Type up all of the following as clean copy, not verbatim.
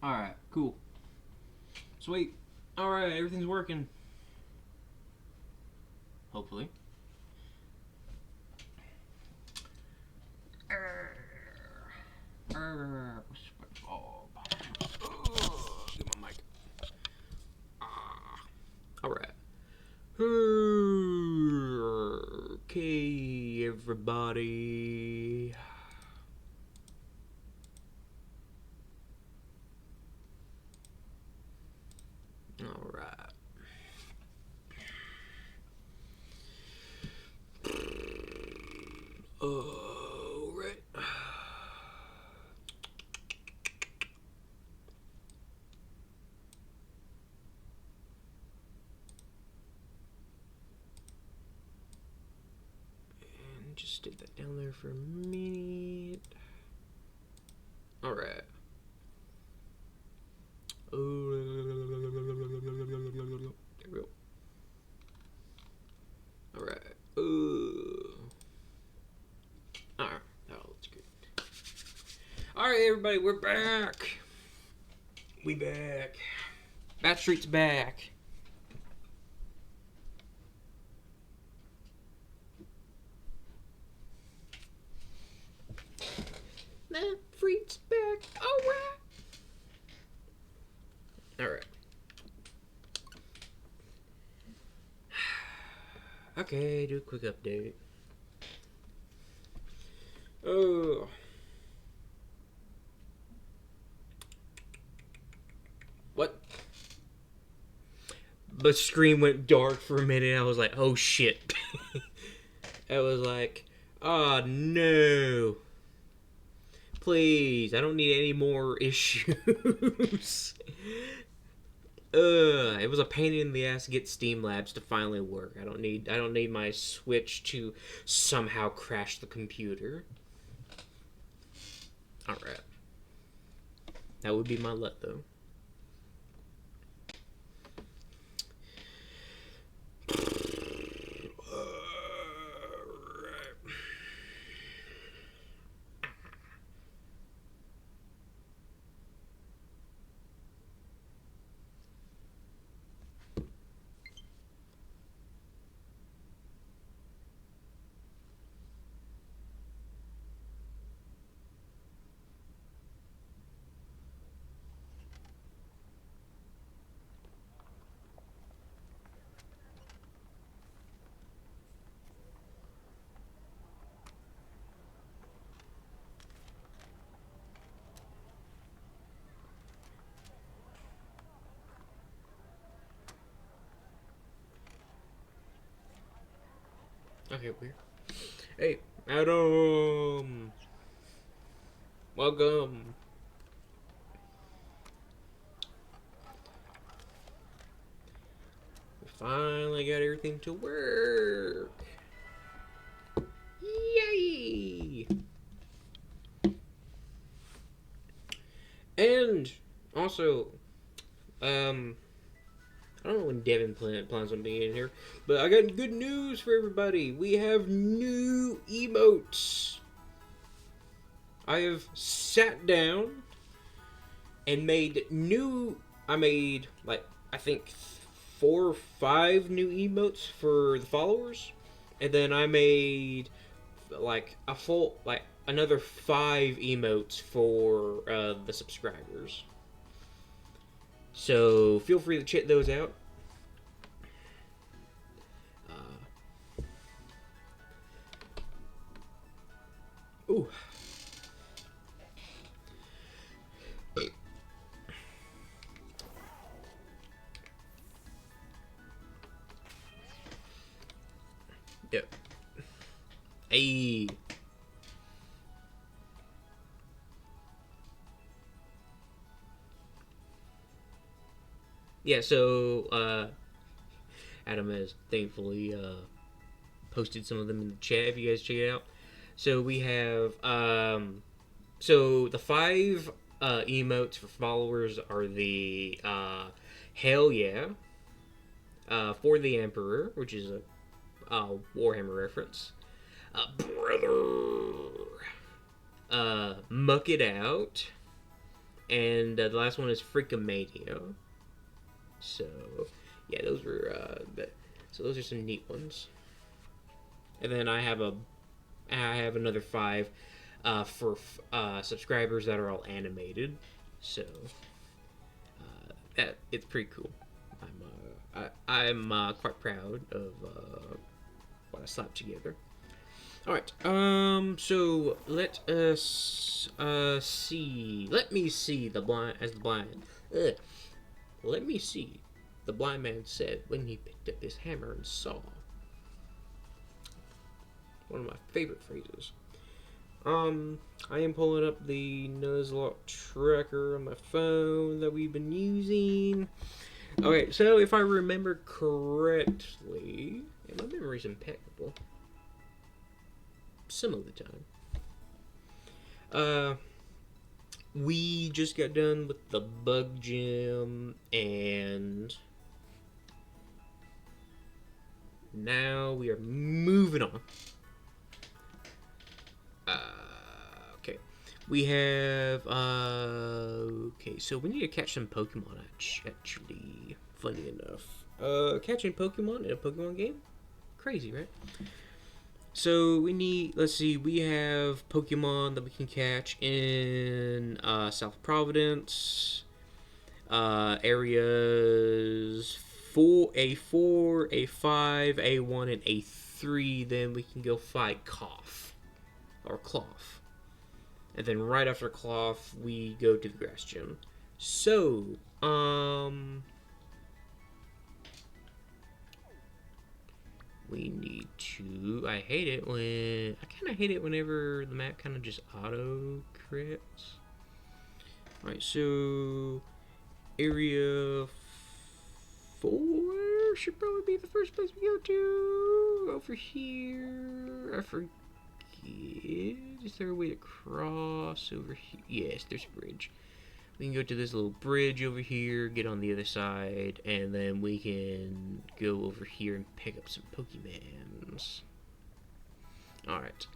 Alright, cool. Sweet. Alright, everything's working. Hopefully. Get my mic. Alright. Okay, everybody. Alright. Alright. And just stick that down there for a minute. Alright. There we go. Alright. Alright. Oh, that's good. Alright, everybody, we're back. We back. Bat Street's back. Bat Street's back. Alright. Alright. Okay, do a quick update. Oh. What? The screen went dark for a minute. I was like, oh shit. I was like, oh no. Please, I don't need any more issues. It was a pain in the ass to get Steam Labs to finally work. I don't need my Switch to somehow crash the computer. Alright. That would be my luck though. Okay, weird. Hey, Adam! Welcome! We finally got everything to work! Yay! And, also, I don't know when Devin plans on being in here, but I got good news for everybody. We have new emotes. I have sat down and made I made, like, I think 4 or 5 new emotes for the followers. And then I made, like, another 5 emotes for the subscribers. So feel free to check those out. Ooh. Yep. Hey. Yeah, so Adam has thankfully posted some of them in the chat if you guys check it out. So we have so the 5 emotes for followers are the Hell Yeah, For the Emperor, which is a Warhammer reference, Brother, Muck It Out, and the last one is Freakomania. So, yeah, those were so those are some neat ones. And then I have another 5 for subscribers that are all animated. So that it's pretty cool. I'm quite proud of what I slapped together. All right. So let us see. Let me see the blind as the blind. Let me see. The blind man said when he picked up his hammer and saw. One of my favorite phrases. I am pulling up the Nuzlocke tracker on my phone that we've been using. Okay, so if I remember correctly, and my memory's impeccable, some of the time. We just got done with the bug gym, and now we are moving on. Okay. We have, okay, so we need to catch some Pokemon, actually, funny enough. Catching Pokemon in a Pokemon game? Crazy, right? So we need, let's see, we have Pokemon that we can catch in South Providence, areas A4, A5, A1, and A3. Then we can go fight Cloth. And then right after Cloth, we go to the Grass Gym. So, we need to. I kind of hate it whenever the map kind of just auto crits. Alright, so area 4 should probably be the first place we go to. Over here, I forget. Is there a way to cross over here? Yes, there's a bridge. We can go to this little bridge over here, get on the other side, and then we can go over here and pick up some Pokemons. Alright.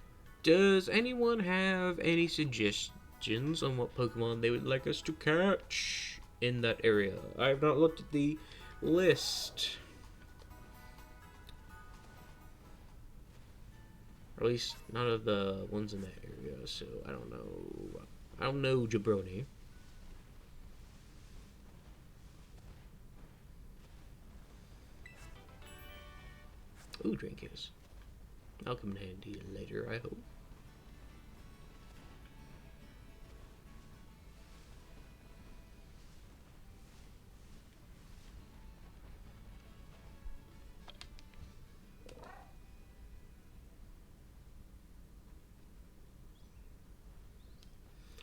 Does anyone have any suggestions on what Pokemon they would like us to catch in that area? I have not looked at the list. Or at least none of the ones in that area, so I don't know. I don't know Jabroni. Ooh, Drinkers. I'll come in handy later, I hope.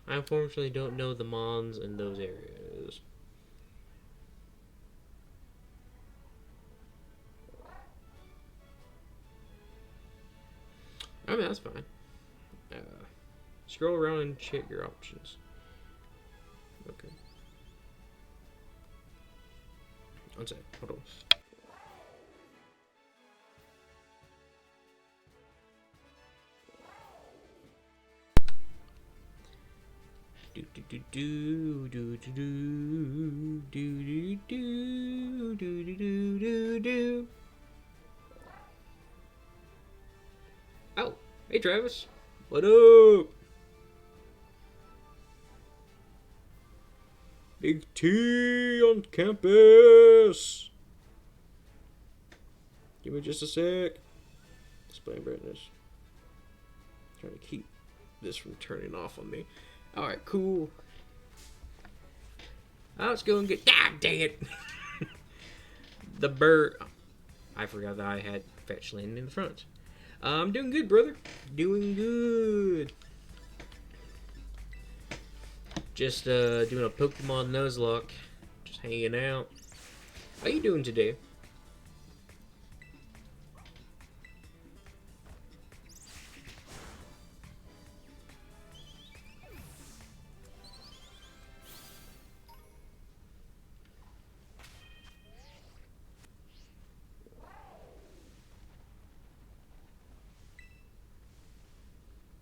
I unfortunately don't know the Mons in those areas. I mean, that's fine. Scroll around and check your options. Okay. One sec. Hold on. Do do do do do do do do do do do do do do. Oh, hey Travis, what up? Big T on campus. Give me just a sec. Display brightness. Trying to keep this from turning off on me. Alright, cool. Oh, it's going good. God dang it! The bird. I forgot that I had fetch landing in the front. I'm doing good, brother. Doing good. Just doing a Pokemon Nuzlocke. Just hanging out. How you doing today?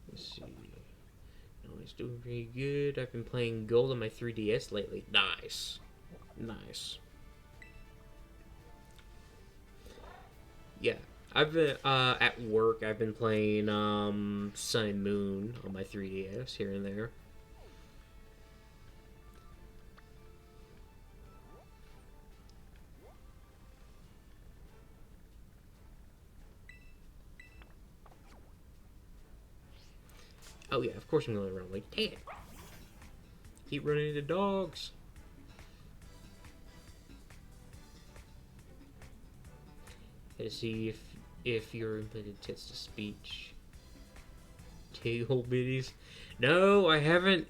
Let's see. Oh, he's doing pretty good. I've been playing Gold on my 3DS lately. Nice. Nice. Yeah. I've been, at work, I've been playing, Sun and Moon on my 3DS here and there. Oh yeah, of course I'm going around like, damn. Keep running into dogs. To see if you're implemented text to speech. Tail bitties. No, I haven't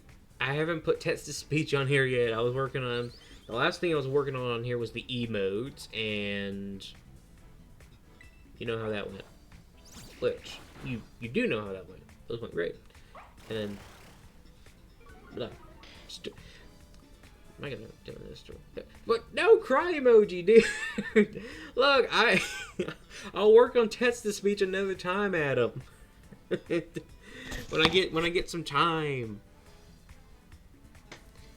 put text to speech on here yet. I was working on the last thing I was working on here was the emotes, and you know how that went. Which you do know how that went. Those went great. And then no. I'm not gonna tell this story. But no cry emoji, dude. Look, I'll work on text to speech another time, Adam. when I get some time.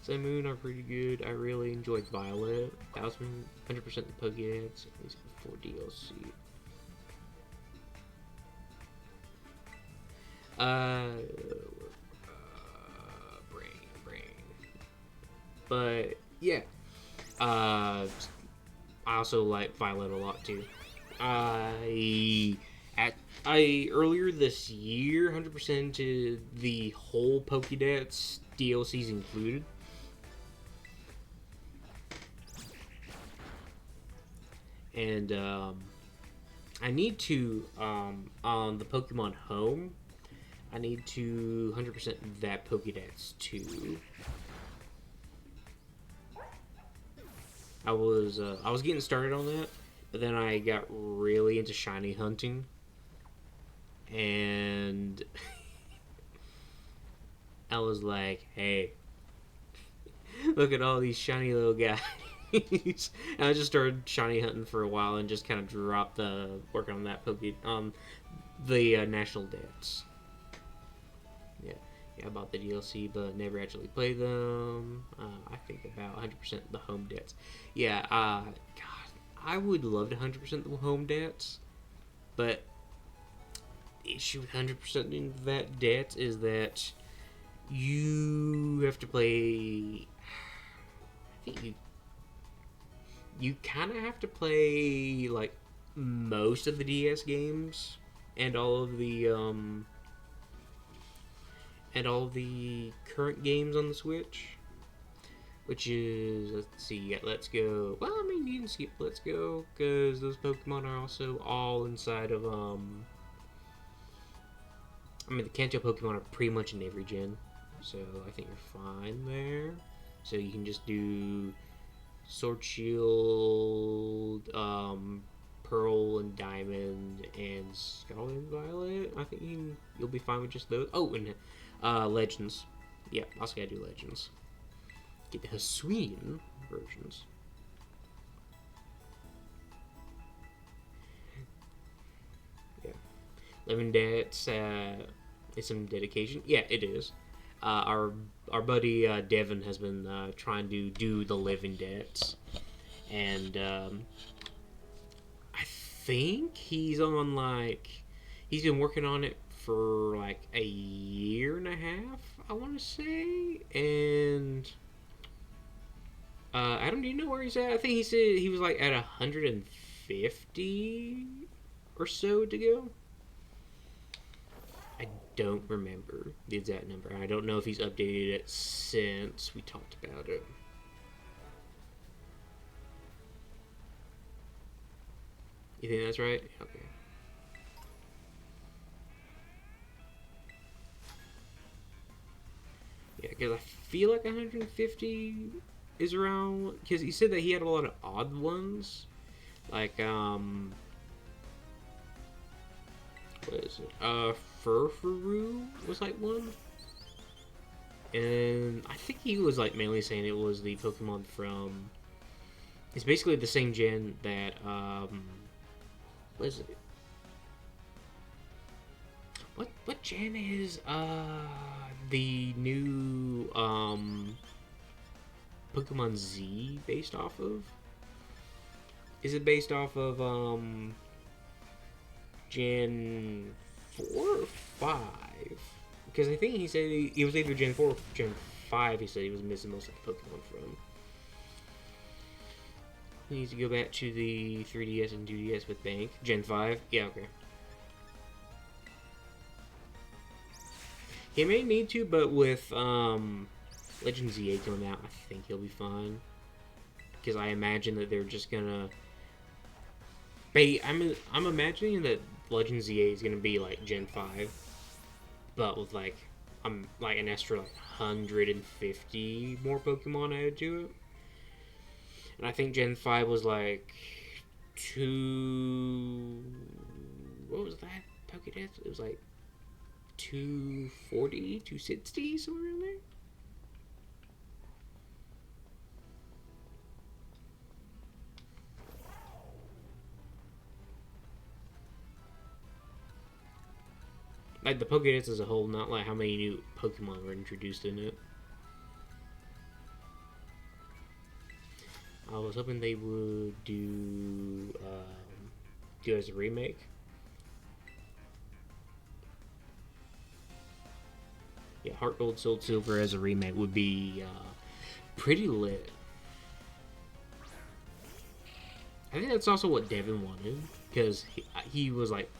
Sun Moon are pretty good. I really enjoyed Violet. 100% the Pokédex, at least before DLC. Brain. But yeah, I also like Violet a lot too. I earlier this year 100% to the whole Pokédex DLCs included. And I need to on the Pokemon Home. I need to 100% that Pokédex too. I was getting started on that, but then I got really into shiny hunting, and I was like, "Hey, look at all these shiny little guys." And I just started shiny hunting for a while, and just kind of dropped working on that the national debts. Yeah, I bought the DLC, but never actually played them. I think about 100% the home debts. Yeah, God, I would love to 100% the home debts, but the issue with 100% in that debt is that you have to play. I think you kind of have to play like most of the DS games and all of the current games on the Switch, which is, let's see, yeah, Let's Go. Well, I mean, you can skip Let's Go because those Pokemon are also all inside of I mean, the Kanto Pokemon are pretty much in every gen, so I think you're fine there. So you can just do Sword Shield, Pearl and Diamond, and Scarlet and Violet. I think you'll be fine with just those. Oh, and Legends. Yeah, also gotta do Legends. Get the Hisuian versions. Yeah. Living Debts is some dedication. Yeah, it is. Our buddy Devin has been trying to do the Living Debts, and I think he's been working on it for like a year and a half, I want to say. And Adam, do you know where he's at? I think he said he was like at 150 or so to go. I don't remember the exact number. I don't know if he's updated it since we talked about it. You think that's right? Okay. Yeah, because I feel like 150 is around. Because he said that he had a lot of odd ones, like what is it? Furfuru was like one, and I think he was like mainly saying it was the Pokemon from. It's basically the same gen that what is it? what gen is the new Pokemon Z based off of? Is it based off of Gen 4 or 5? Because I think he said he was either Gen 4 or Gen 5. He said he was missing most of the Pokemon from. He needs to go back to the 3DS and 2DS with Bank. Gen 5? Yeah, okay. He may need to, but with Legend Z8 coming out, I think he'll be fine. Because I imagine that they're just gonna... I'm imagining that Legend Z8 is gonna be like Gen 5, but with like an extra like 150 more Pokemon added to it. And I think Gen 5 was like what was that Pokédex? It was like 240, 260, somewhere around there. Like the Pokédex as a whole, not like how many new Pokemon were introduced in it. I was hoping they would do it as a remake. Yeah, Heart Gold, Soul Silver as a remake would be pretty lit. I think that's also what Devin wanted, because he was like,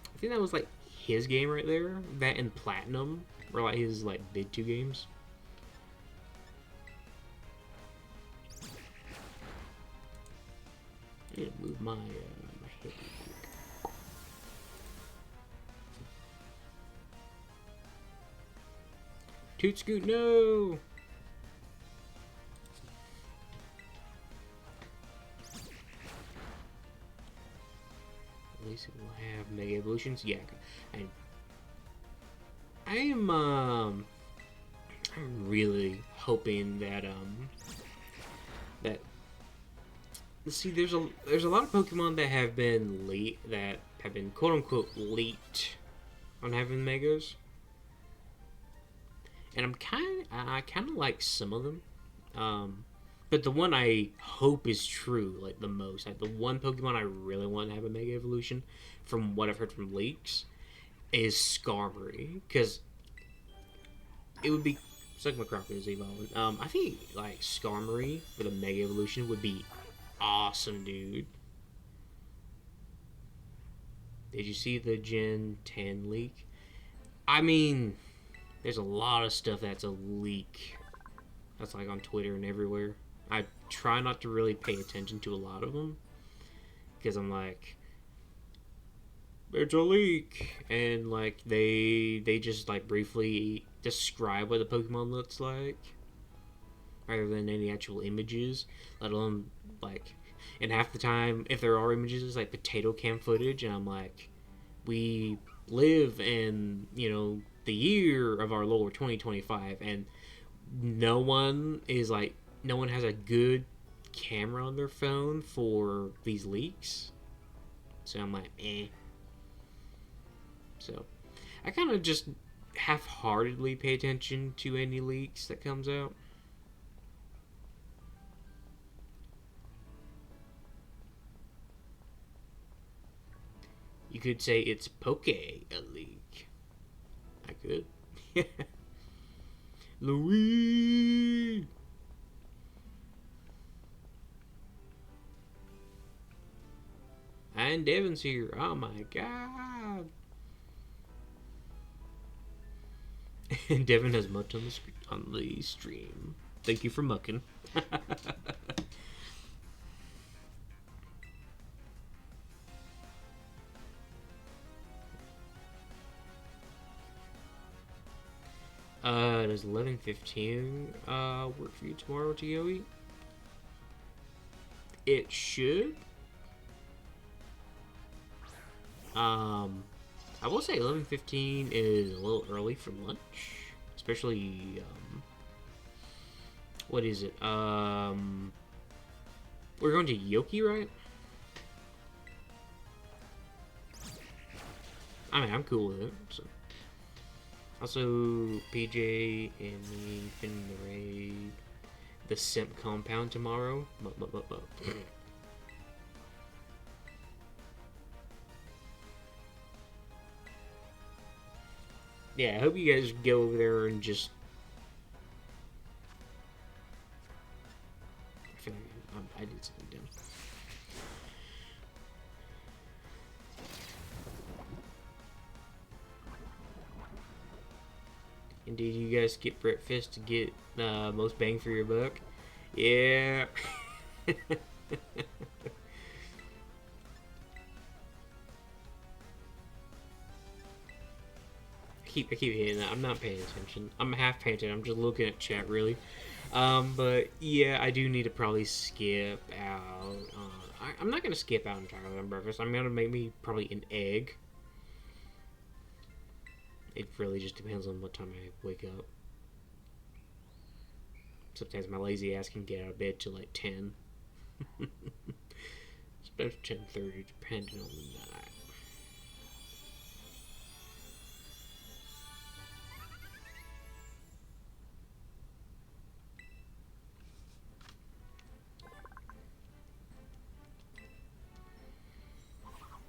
I think that was like his game right there. That and Platinum were like his like big two games. I need to move my head. Toot Scoot, no! At least it will have Mega Evolutions. Yeah, I'm really hoping that see, there's a lot of Pokemon that have been quote unquote leaked on having Megas, and I kind of like some of them, but the one I hope is true, like the most, like the one Pokemon I really want to have a Mega Evolution, from what I've heard from leaks, is Skarmory, because it would be Crocodile is evolving. I think like Skarmory with a Mega Evolution would be awesome, dude. Did you see the Gen 10 leak? I mean, there's a lot of stuff that's a leak. That's like on Twitter and everywhere. I try not to really pay attention to a lot of them, because I'm like, it's a leak, and like they just like briefly describe what the Pokemon looks like, rather than any actual images, let alone like, and half the time if there are images it's like potato cam footage, and I'm like, we live in, the year of our Lord 2025, and no one has a good camera on their phone for these leaks. So I'm like, eh. So I kind of just half-heartedly pay attention to any leaks that comes out. You could say it's a leak. I could. Louis! And Devin's here. Oh my god. And Devin has mucked on the stream. Thank you for mucking. Does 11:15 work for you tomorrow to go eat? It should. I will say 11:15 is a little early for lunch, especially what is it? We're going to Yoki, right? I mean, I'm cool with it. So. Also, PJ and me finna raid the Simp compound tomorrow. Yeah, I hope you guys go over there and just. I feel like I did something dumb. And did you guys skip breakfast to get most bang for your buck? Yeah. I keep hitting that. I'm not paying attention. I'm half paying attention. I'm just looking at chat, really. But yeah, I do need to probably skip out. I'm not gonna skip out entirely on breakfast. I'm gonna make me probably an egg. It really just depends on what time I wake up. Sometimes my lazy ass can get out of bed till like 10. It's 10:30, depending on the night.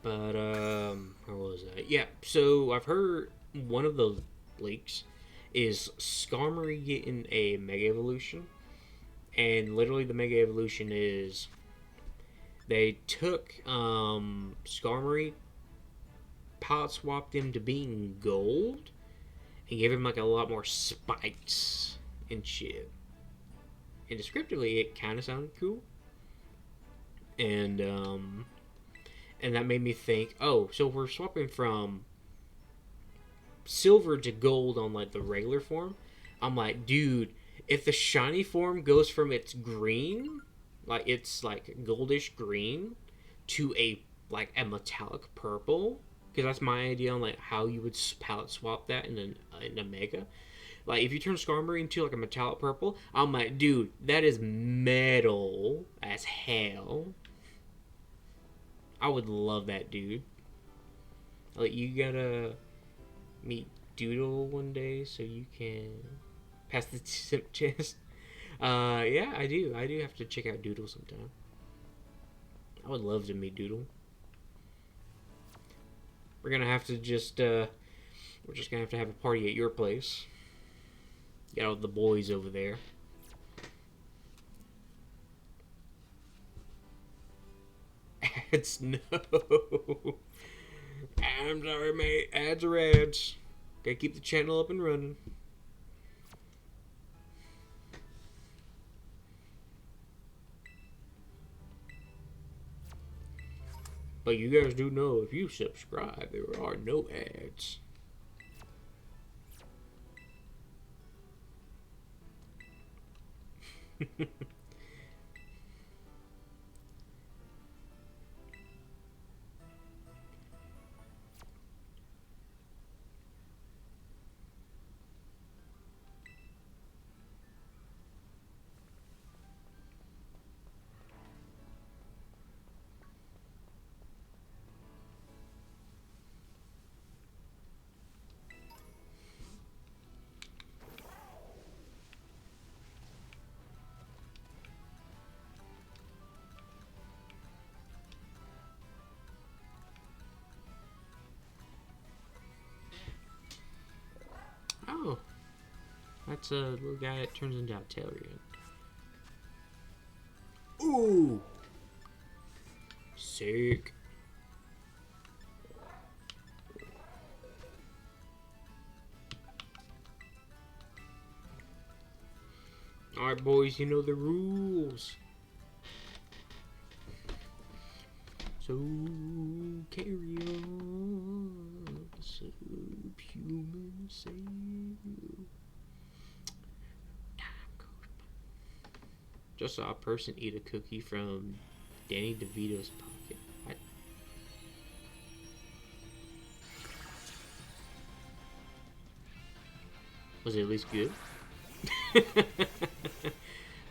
But where was that? Yeah, so I've heard one of the leaks is Skarmory getting a Mega Evolution, and literally the Mega Evolution is they took Skarmory, pilot swapped him to being gold, and gave him like a lot more spikes and shit. And descriptively, it kind of sounded cool, and that made me think, oh, so we're swapping from silver to gold on like the regular form. I'm like, dude, if the shiny form goes from its green, like it's like goldish green, to a metallic purple, because that's my idea on like how you would palette swap that in a mega. Like if you turn Skarmory into like a metallic purple, I'm like, dude, that is metal as hell. I would love that, dude. Like, you gotta meet Doodle one day so you can pass the simp test. Yeah, I do. I do have to check out Doodle sometime. I would love to meet Doodle. We're gonna have to just, we're just gonna have a party at your place. Get all the boys over there. Ads, no. I'm sorry, mate. Ads are ads. Gotta keep the channel up and running. But you guys do know if you subscribe, there are no ads. Oh, that's a little guy that turns into Octarian. Ooh, sick. Alright, boys, you know the rules. So carry on, subhuman save. Just saw a person eat a cookie from Danny DeVito's pocket. Was it at least good?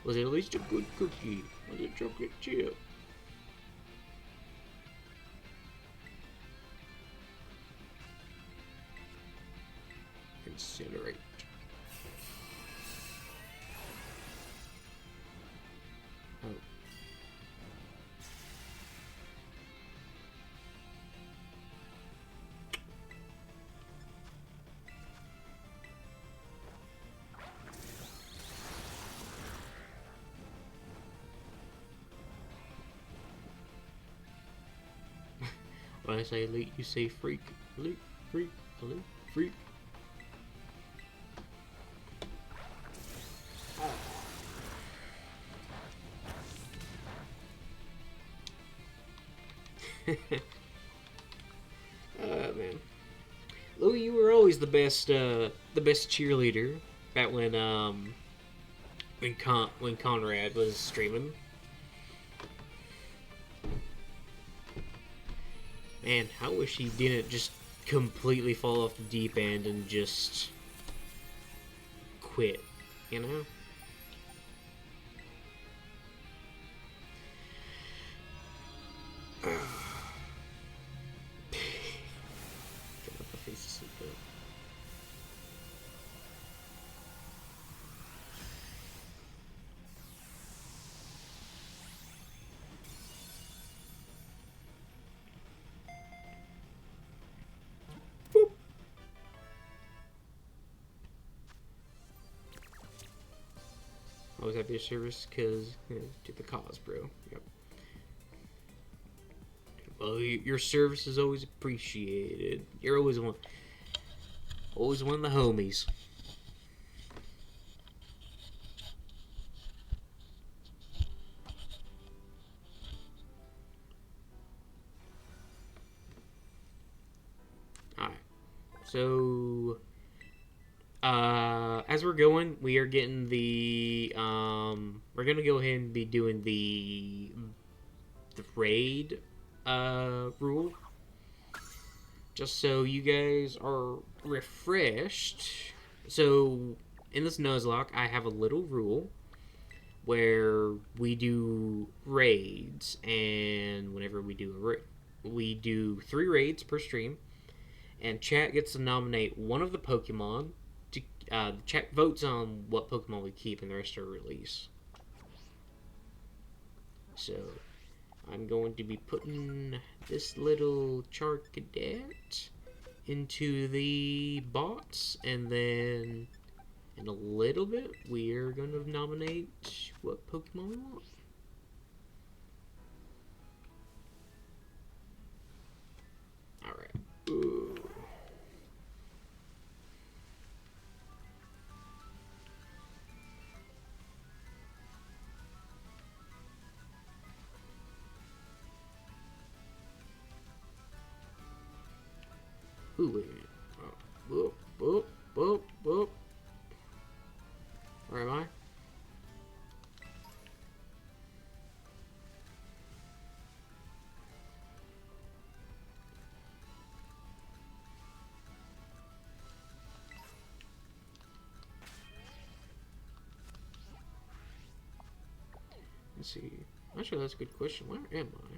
Was it at least a good cookie? Was it chocolate chip? Incinerate. Oh. When I say elite, you say freak. Elite, freak, elite, freak. Man, Louis, you were always the best cheerleader back when Conrad was streaming. Man, I wish he didn't just completely fall off the deep end and just quit, you know? Always have your service because to the cause, bro. Yep. Well, your service is always appreciated. You're always one of the homies. All right. So, as we're going, we are getting the we're gonna go ahead and be doing the raid rule, just so you guys are refreshed. So in this Nuzlocke, I have a little rule where we do raids, and whenever we do we do 3 raids per stream, and chat gets to nominate one of the Pokemon. The chat votes on what Pokemon we keep, and the rest are release. So I'm going to be putting this little Charcadet into the bots, and then in a little bit we're going to nominate what Pokemon we want. Alright. Ooh. Ooh, wait a minute. Oh, boop, boop, boop, boop. Where am I? Let's see. Actually, that's a good question. Where am I?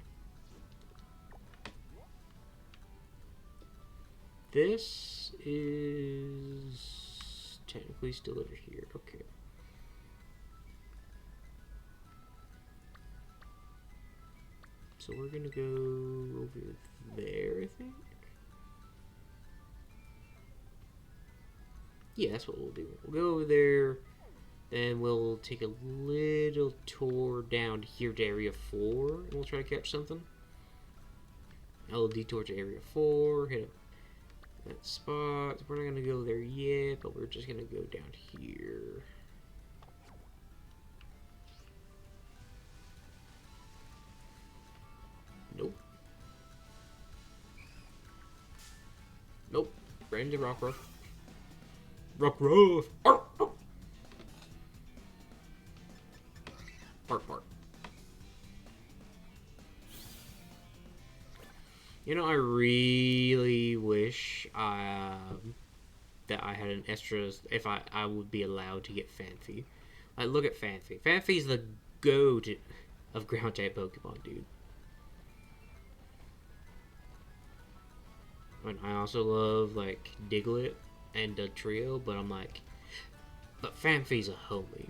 This is technically still over here. Okay. So we're gonna go over there, I think. Yeah, that's what we'll do. We'll go over there, then we'll take a little tour down here to Area 4, and we'll try to catch something. A little detour to Area 4, hit that spot. We're not gonna go there yet, but we're just gonna go down here. Nope. Nope. Right into Rockruff. Rockruff! Arr! Bark, bark. You know, I really wish that I had an extra, if I would be allowed to get Fanfi. Like, look at Fanfi. Fanfi's the GOAT of ground type Pokemon, dude. And I also love, like, Diglett and a trio, but I'm like, but Fanfi's a homie.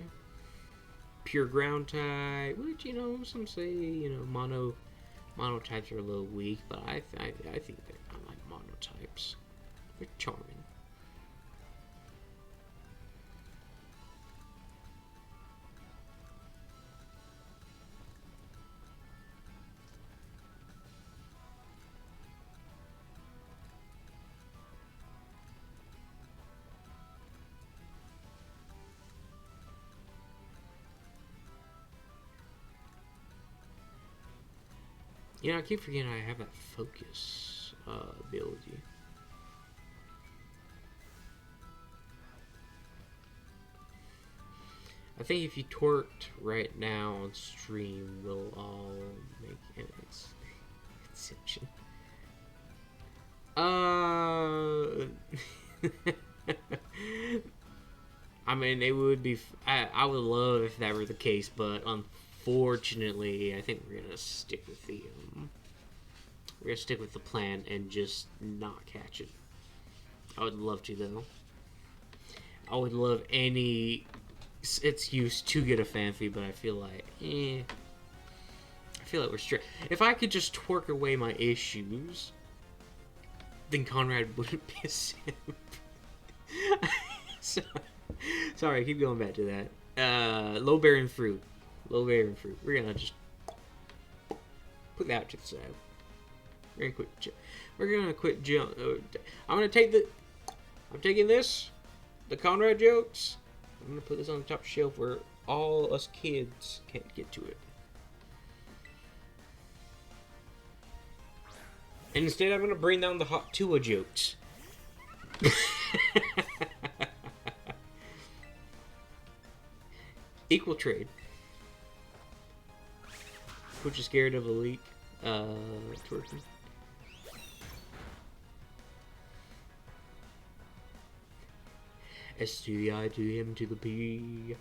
Pure ground type, which, some say, mono types are a little weak, but I think I like mono types. They're charming. I keep forgetting I have that focus ability. I think if you twerked right now on stream, we'll all make an exception. I mean, it would be. I would love if that were the case, but unfortunately, I think we're gonna stick with the plan and just not catch it. I would love to, though. I would love any excuse to get a fanfi, but I feel like, I feel like we're straight. If I could just twerk away my issues, then Conrad wouldn't be a simp. Sorry, I keep going back to that. Low bearing fruit. We're gonna just put that to the side. We're gonna quit jump. I'm taking this, the Conrad jokes. I'm gonna put this on the top shelf where all us kids can't get to it. And instead, I'm gonna bring down the Hot Tua jokes. Equal trade. Which is scared of a leak. Twerking. S to the I to M to the P.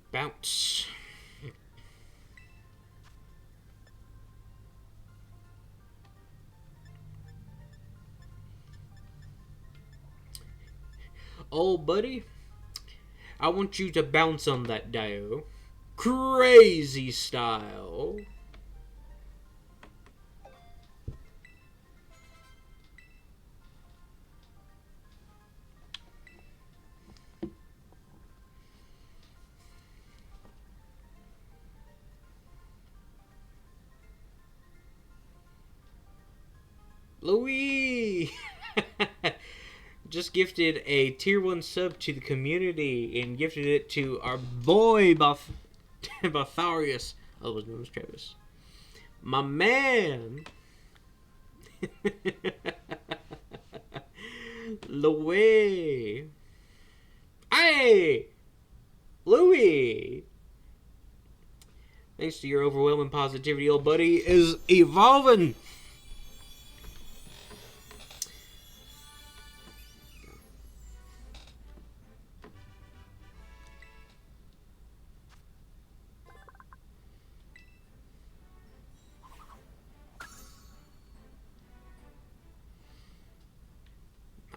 Bounce. Oh, buddy, I want you to bounce on that Dio. Crazy style. Louis! Just gifted a tier 1 sub to the community and gifted it to our boy Botharius. Oh, his name was Travis. My man! Louis! Hey! Louis! Thanks to your overwhelming positivity, old buddy is evolving!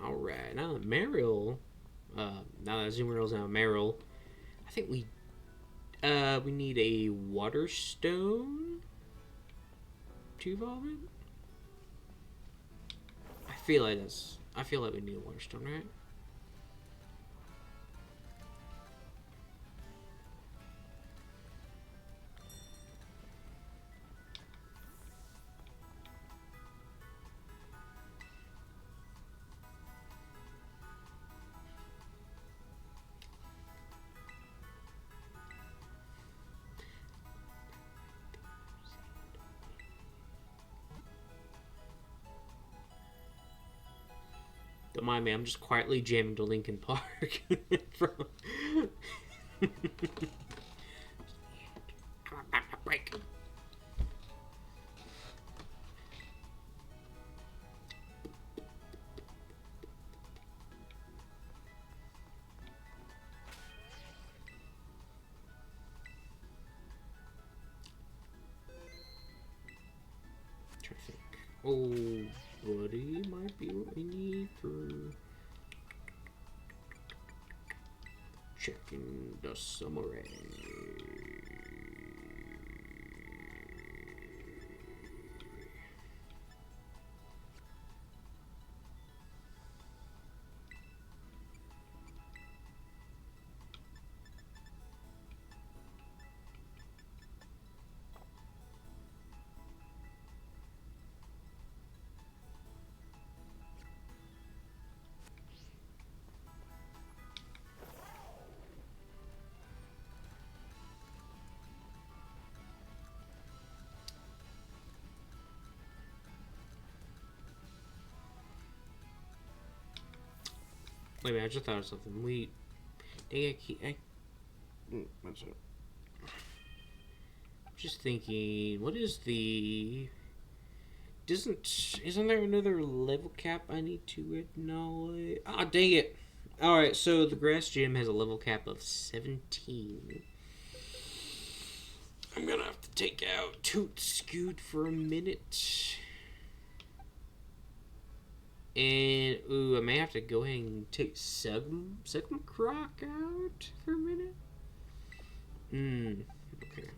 Alright, now that Meryl, now that Azumarill's now Meryl, I think we need a Water Stone to evolve it. I feel like we need a Water Stone, right? Don't mind me, I'm just quietly jamming to Linkin Park. From... break. Oh, buddy, might be what we need for checking the summary. Wait a minute, I just thought of something. What's up? Just thinking, what is the... Isn't there another level cap I need to acknowledge? Ah, dang it. Alright, so the grass gym has a level cap of 17. I'm gonna have to take out Toot Scoot for a minute. And, ooh, I may have to go ahead and take Segum Croc out for a minute. Okay.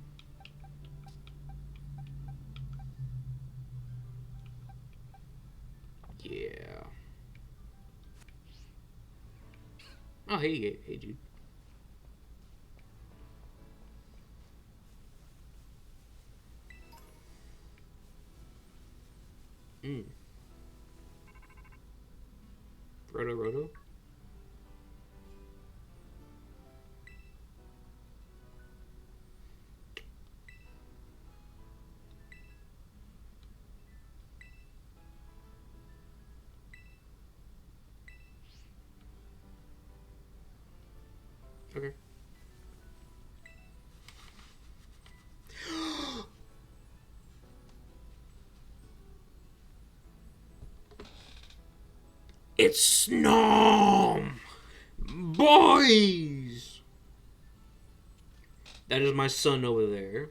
Yeah. Oh, hey, dude. Roto. Okay. It's Snom! Boys! That is my son over there.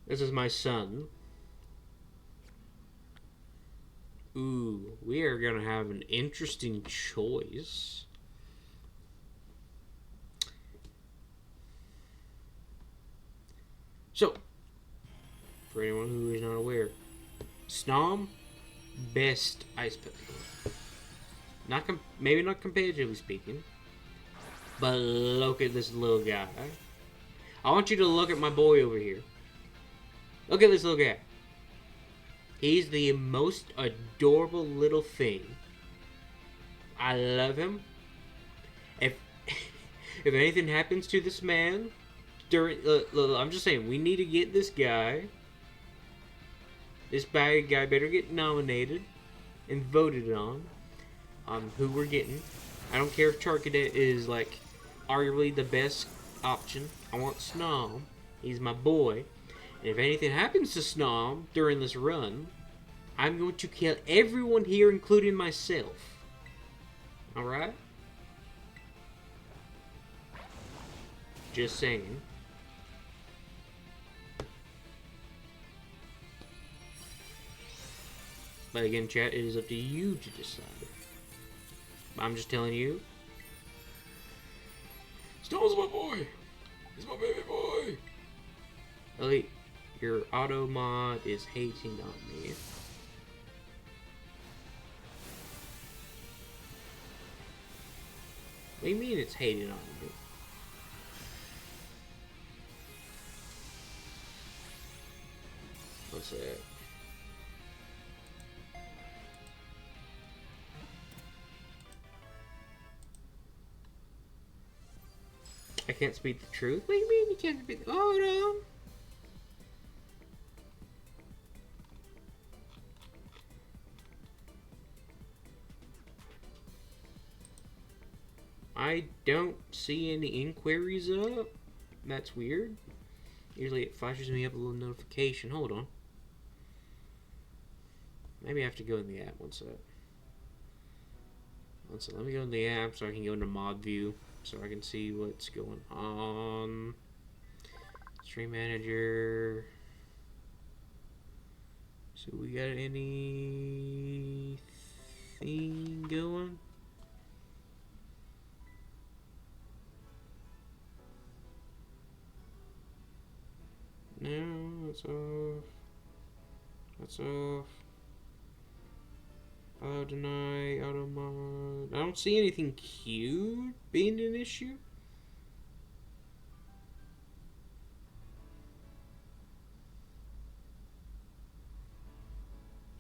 This is my son. Ooh, we are gonna have an interesting choice. So, for anyone who is not aware, Snom, best ice Pokemon. Maybe not competitively speaking, but look at this little guy. I want you to look at my boy over here. Look at this little guy. He's the most adorable little thing. I love him. If if anything happens to this man during, I'm just saying, we need to get this guy. This bad guy better get nominated and voted on who we're getting. I don't care if Charcadet is like arguably the best option. I want Snom. He's my boy. And if anything happens to Snom during this run, I'm going to kill everyone here, including myself. Alright? Just saying. But again, chat, it is up to you to decide. I'm just telling you. Snom's my boy! He's my baby boy! Elite. Your auto mod is hating on me. What do you mean it's hating on me? What's that? I can't speak the truth? What do you mean you can't speak the... Oh, no. I don't see any inquiries up. That's weird. Usually it flashes me up a little notification. Hold on. Maybe I have to go in the app. One sec. Let me go in the app so I can go into mod view so I can see what's going on. Stream manager. So we got anything going? No, that's off. That's off. Allow, deny, auto mod. I don't see anything queued being an issue.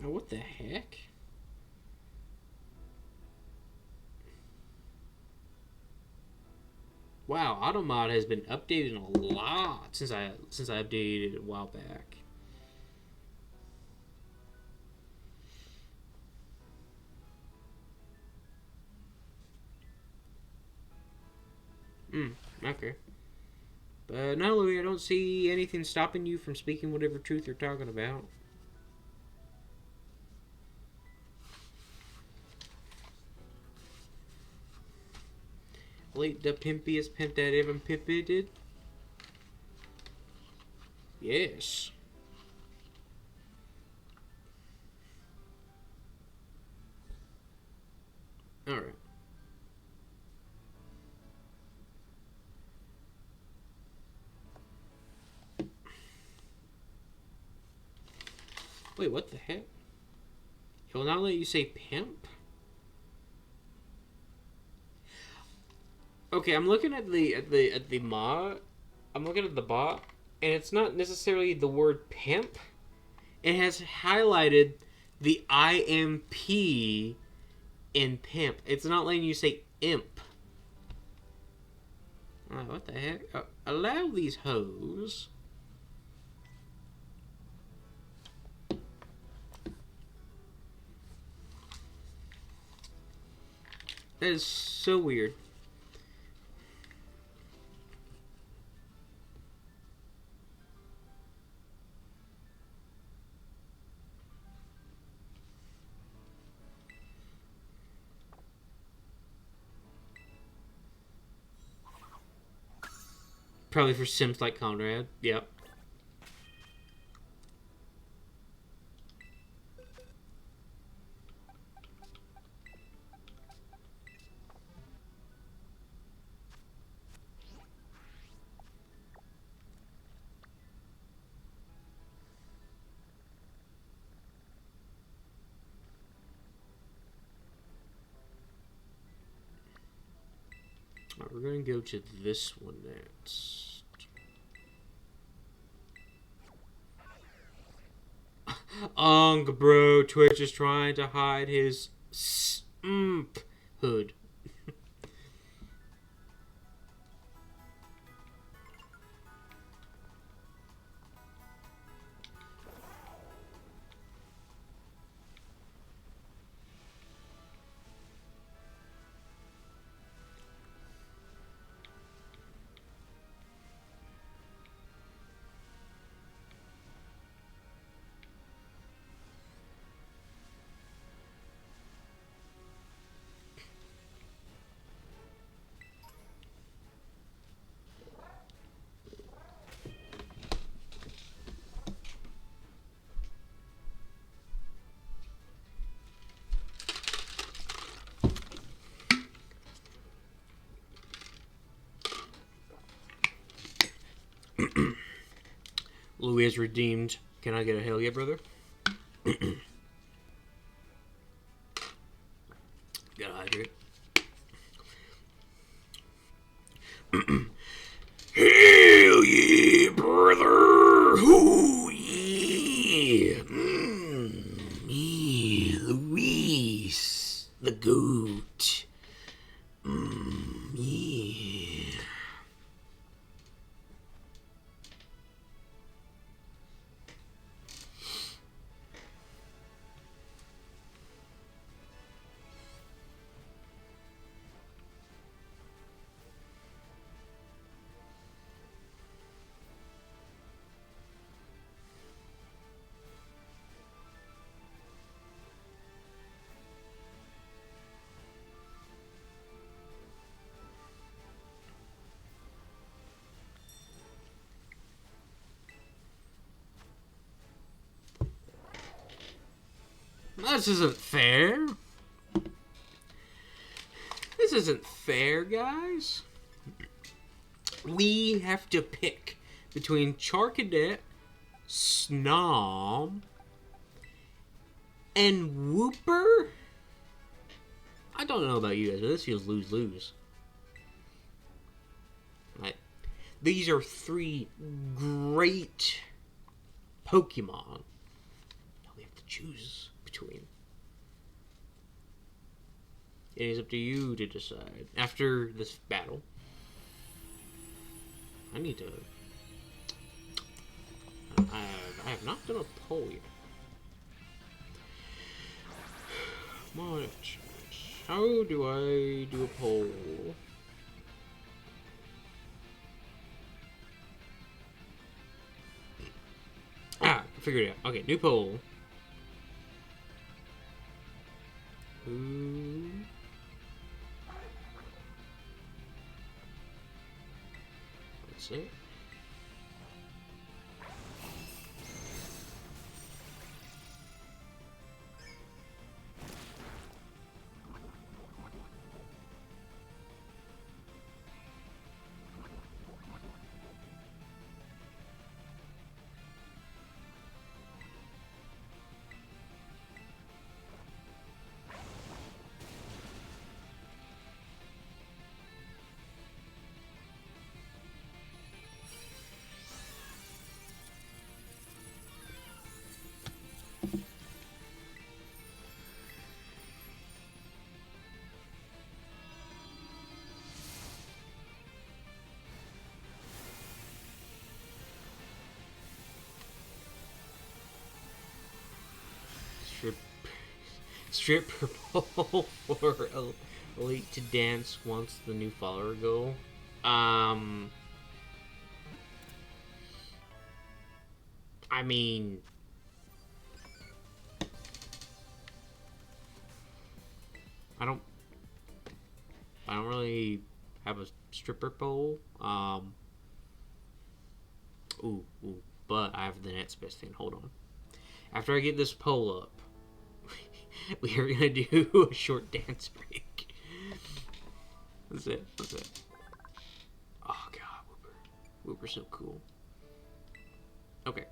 Oh, what the heck? Wow, auto mod has been updated a lot since I updated it a while back. Okay. But no, Louis, I don't see anything stopping you from speaking whatever truth you're talking about. Late the pimpiest pimp that ever pimped. Yes. Alright. Wait, what the heck? He'll not let you say pimp? Okay, I'm looking at the mod. I'm looking at the bot, and it's not necessarily the word pimp. It has highlighted the IMP in pimp. It's not letting you say imp. What the heck? Allow these hoes. That is so weird. Probably for simps like Conrad. Yep. Alright, we're going to go to this one next. Bro, Twitch is trying to hide his hood. Louis is redeemed. Can I get a hell yeah, brother? Gotta hydrate. Hell yeah, brother! Ooh, yeah! Yeah, Luis, the goat. Yeah. This isn't fair. This isn't fair, guys. We have to pick between Charcadet, Snom, and Wooper. I don't know about you guys, but this feels lose-lose. Like, these are three great Pokemon. Now we have to choose between. It is up to you to decide. After this battle, I need to... I have not done a poll yet. How do I do a poll? I figured it out. Okay, new poll. Who... Let's see. Stripper pole for Elite to dance once the new follower go. I mean, I don't really have a stripper pole. But I have the net space thing. Hold on. After I get this pole up, we are gonna do a short dance break. That's it. That's it. Oh god, Wooper. Wooper's so cool. Okay.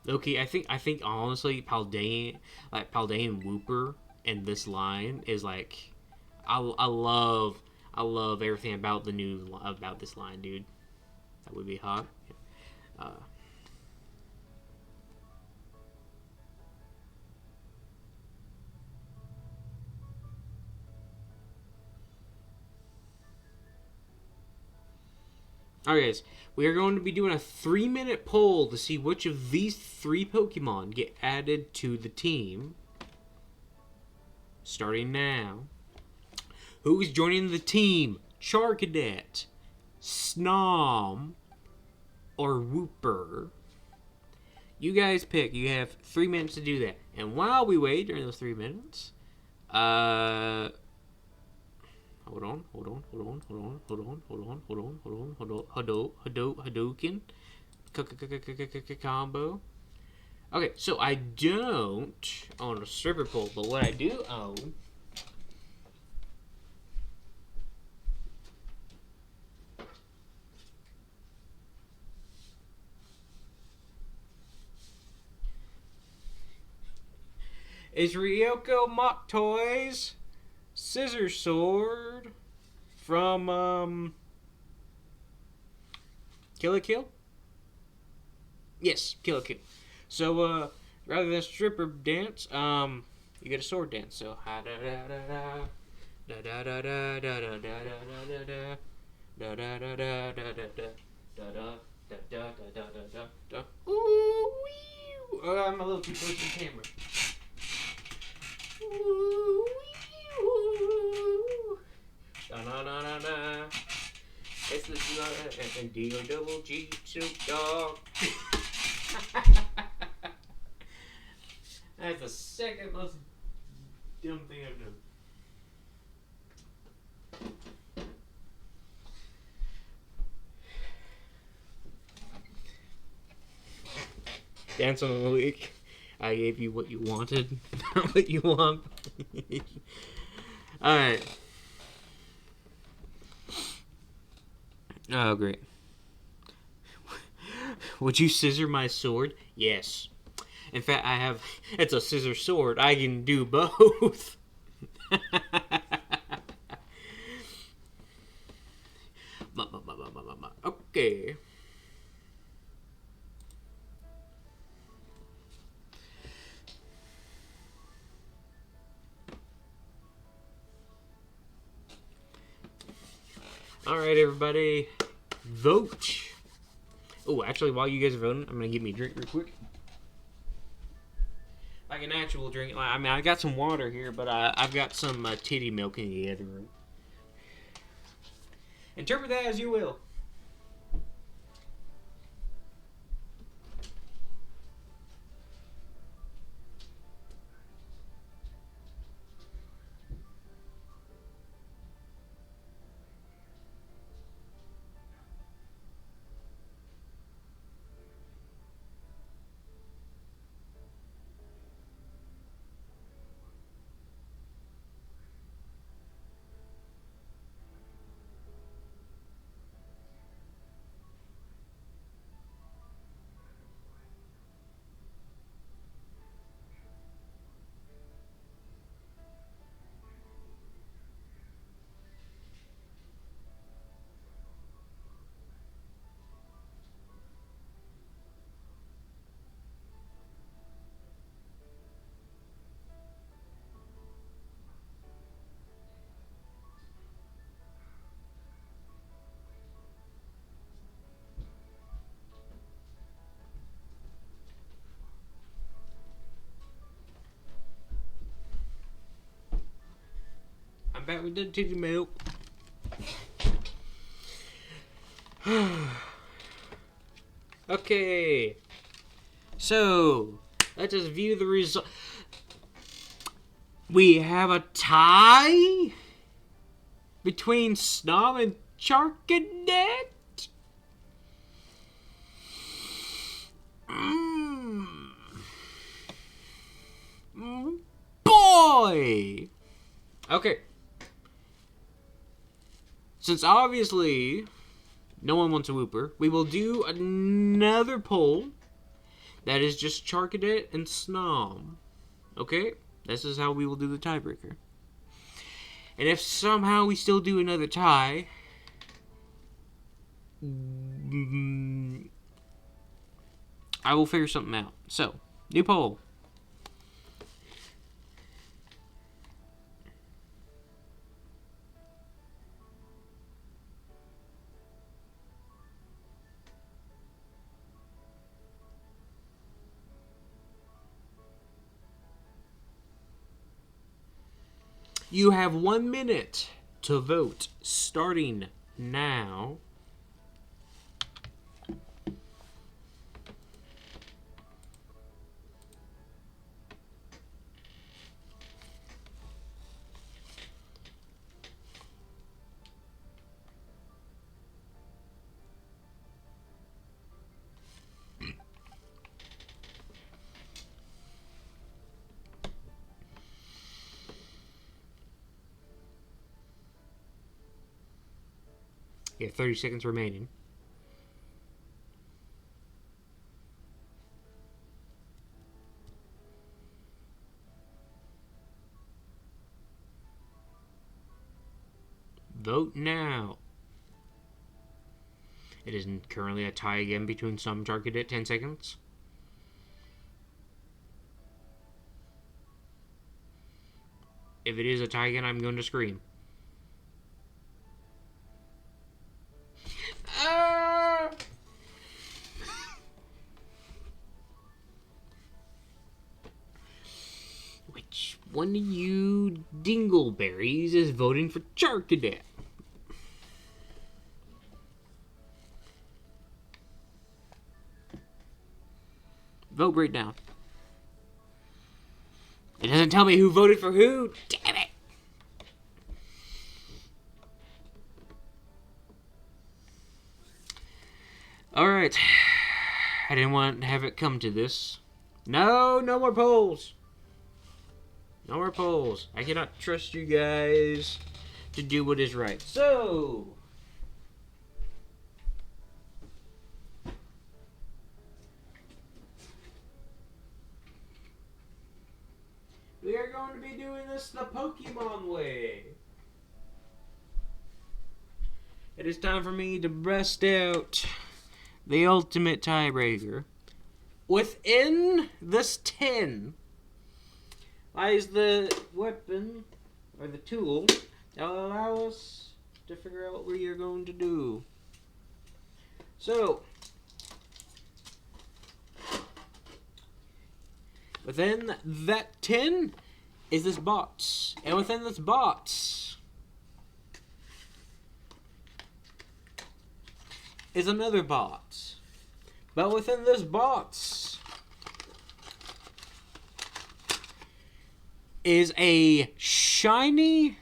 Okay, I think honestly, Paldean Wooper and this line is like, I love everything about this line, dude. That would be hot. Alright guys, we are going to be doing a 3-minute poll to see which of these 3 Pokemon get added to the team. Starting now. Who is joining the team? Charcadet, Snom, or Wooper? You guys pick. You have 3 minutes to do that. And while we wait during those 3 minutes, Hadouken. Combo. Okay, so I don't own a stripper pole, but what I do own is Ryoko Mock Toys Scissor Sword from Kill la Kill? Yes, Kill la Kill. So rather than stripper dance, you get a sword dance. So ha da da da da da da da da da da da da da da da da da da da. Ooh, I'm a little too close to the camera. Da-na-na-na-na. It's the D-O-double-G Snoop Dogg. That's the second most dumb thing I've done. Dance on the week. I gave you what you wanted, not what you want. Alright. Oh, great. Would you scissor my sword? Yes. In fact, I have... It's a scissor sword. I can do both. Okay. Alright, everybody. Vote. Oh, actually, while you guys are voting, I'm going to give me a drink real quick. Like an actual drink. I mean, I got some water here, but I've got some titty milk in the other room. Interpret that as you will. I'm back with the titty milk. Okay. So, let us view the result. We have a tie between Snob and Charcadet. Boy! Okay. Since obviously no one wants a whooper, we will do another poll that is just Charcadet and Snob. Okay? This is how we will do the tiebreaker. And if somehow we still do another tie, I will figure something out. So, new poll. You have 1 minute to vote, starting now. You have 30 seconds remaining. Vote now. It is currently a tie again between some Charcadet. 10 seconds. If it is a tie again, I'm going to scream. Which one of you dingleberries is voting for Charcadet? Vote right now. It doesn't tell me who voted for who. Damn it. Alright. I didn't want to have it come to this. No, no more polls. No more polls. I cannot trust you guys to do what is right. So, we are going to be doing this the Pokemon way. It is time for me to bust out the ultimate tiebreaker. Within this 10 lies the weapon, or the tool, that will allow us to figure out what we are going to do. So, within that 10 is this box. And within this box is another box. But within this box is a shiny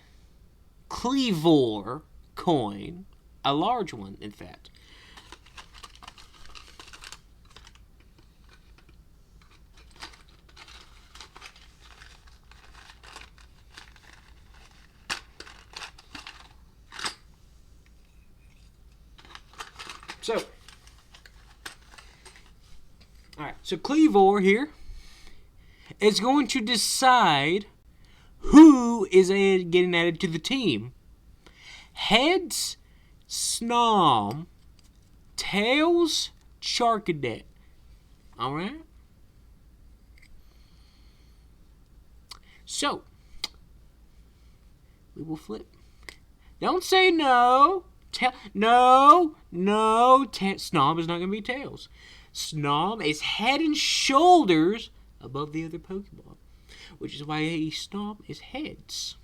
Cleavor coin. A large one, in fact. So, alright, so Cleavor here is going to decide who is getting added to the team. Heads, Snom, Tails, Charcadet. Alright? So, we will flip. Don't say no. No. Snom is not going to be Tails. Snom is head and shoulders above the other Pokemon, which is why Snom is heads.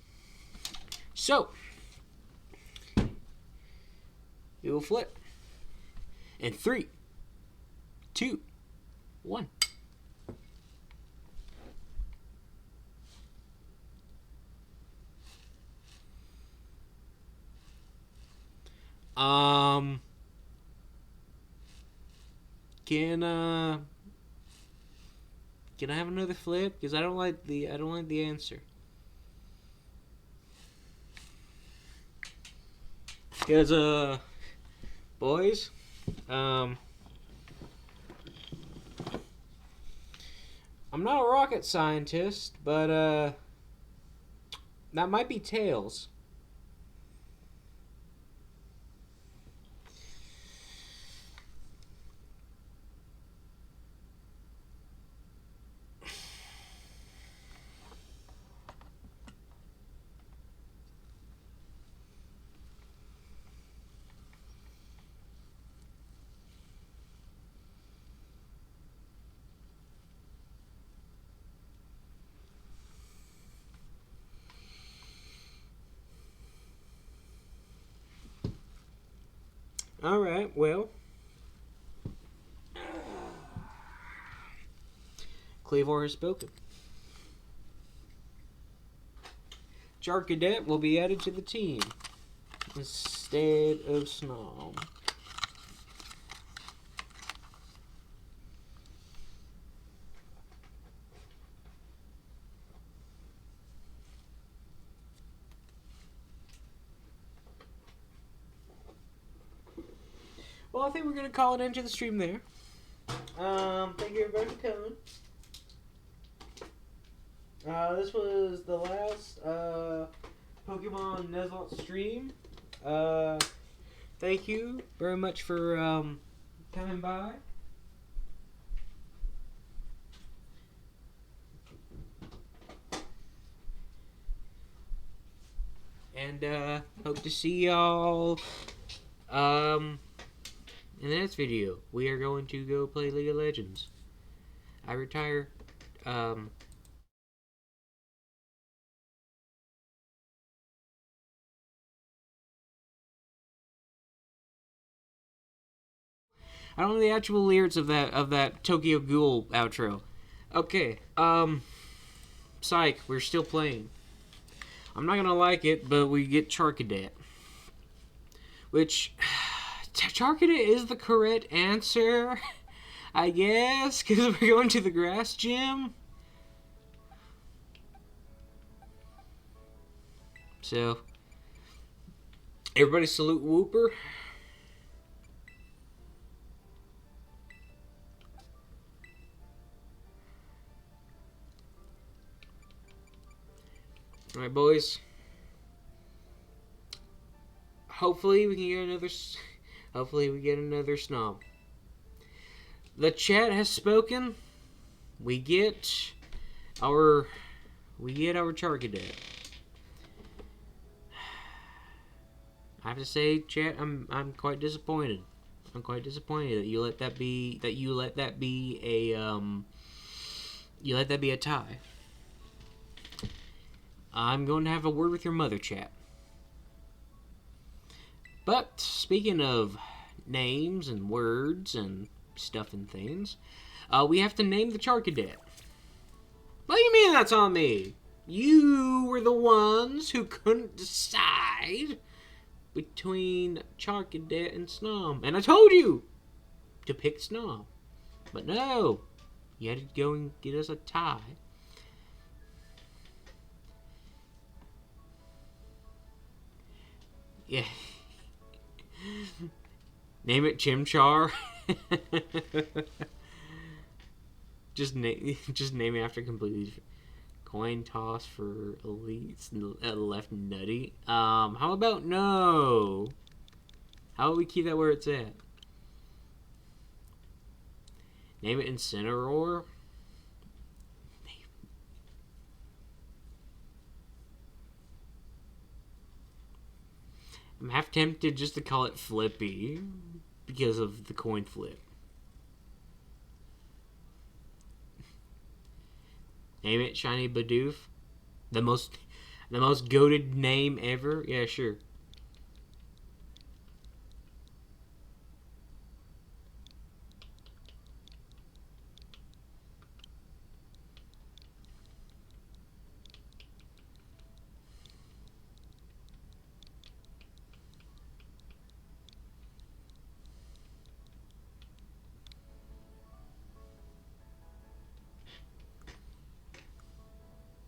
So, we will flip. In 3, 2, 1. Can I have another flip? Because I don't like the answer. Because boys, I'm not a rocket scientist, but that might be Tails. Alright, well. Cleavor has spoken. Charcadet will be added to the team instead of Snom. Well, I think we're going to call it into the stream there. Thank you everybody for coming. This was the last Pokemon Nuzlocke stream. Thank you very much for coming by. And hope to see y'all in the next video. We are going to go play League of Legends. I retire I don't know the actual lyrics of that Tokyo Ghoul outro. Okay, psych, we're still playing. I'm not gonna like it, but we get Charcadet. Which, Charcadet is the correct answer. I guess, because we're going to the grass gym. So, everybody salute Whooper. Alright, boys. Hopefully we can get another... Hopefully we get another snob. The chat has spoken. We get our Charcadet. I have to say, chat, I'm quite disappointed. I'm quite disappointed that you let that be a tie. I'm going to have a word with your mother, chat. But speaking of names and words and stuff and things, we have to name the Charcadet. What do you mean that's on me? You were the ones who couldn't decide between Charcadet and Snom. And I told you to pick Snom. But no, you had to go and get us a tie. Yeah. Name it Chimchar. just name it after completely. Coin toss for elites left nutty. How about no? How about we keep that where it's at? Name it Incineroar. I'm half tempted just to call it Flippy because of the coin flip. Name it Shiny Bidoof. The most goated name ever. Yeah, sure.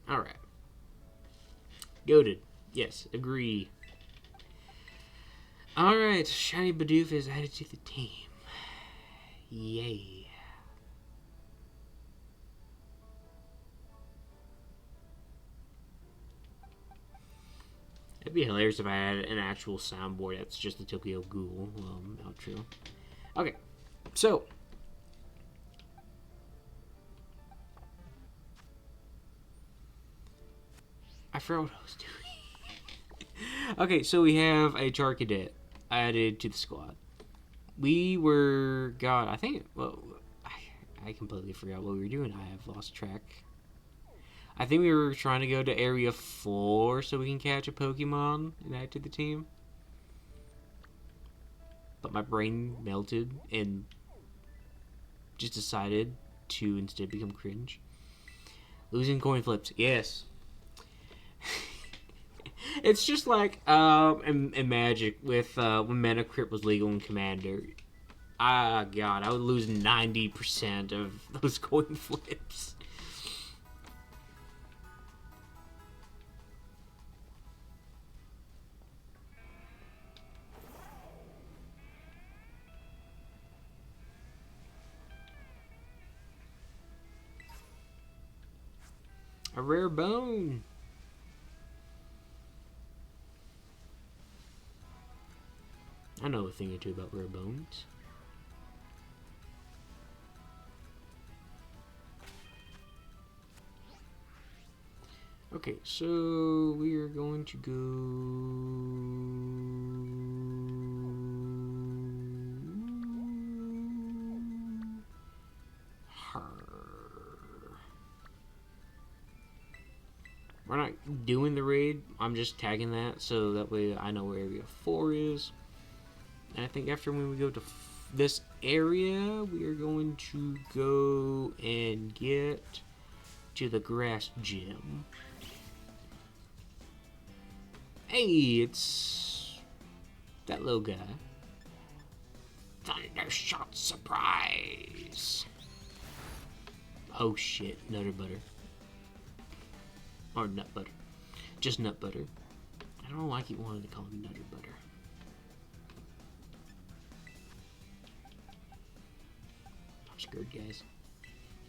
Alright. Goated. Yes, agree. Alright, Shiny Bidoof is added to the team. Yay. It'd be hilarious if I had an actual soundboard that's just the Tokyo Ghoul outro. Okay, so I forgot what I was doing. Okay, so we have a Charcadet added to the squad. We were... God, I think... Well, I completely forgot what we were doing. I have lost track. I think we were trying to go to Area 4 so we can catch a Pokemon and add to the team. But my brain melted and just decided to instead become cringe. Losing coin flips. Yes. It's just like in Magic with when Metacrit was legal in Commander. God, I would lose 90% of those coin flips. A rare bone. I know a thing or two about rare bones. Okay, so we are going to go... We're not doing the raid. I'm just tagging that so that way I know where Area 4 is. And I think after when we go to this area, we are going to go and get to the grass gym. Hey, it's that little guy. Thundershot surprise. Oh shit, Nutter Butter. Or Nut Butter. Just Nut Butter. I don't know why I keep wanting to call him Nutter Butter. I'm scared, guys.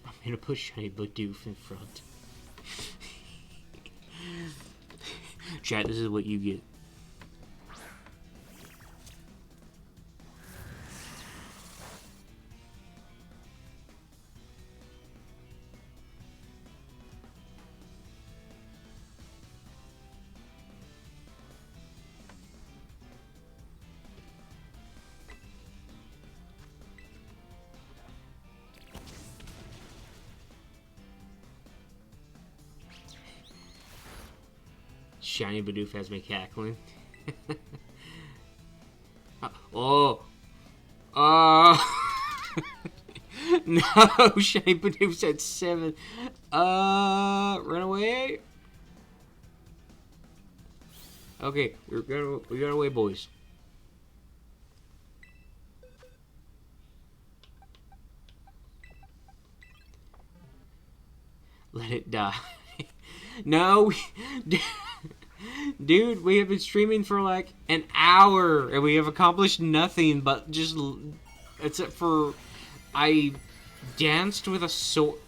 I'm gonna put Shiny Bidoof in front. Chat, this is what you get. Shiny Bidoof has me cackling. Oh! No, Shiny Bidoof's at 7. Run away. Okay, we got away, boys. Let it die. No, dude, we have been streaming for like an hour and we have accomplished nothing but just, except for I danced with a sword.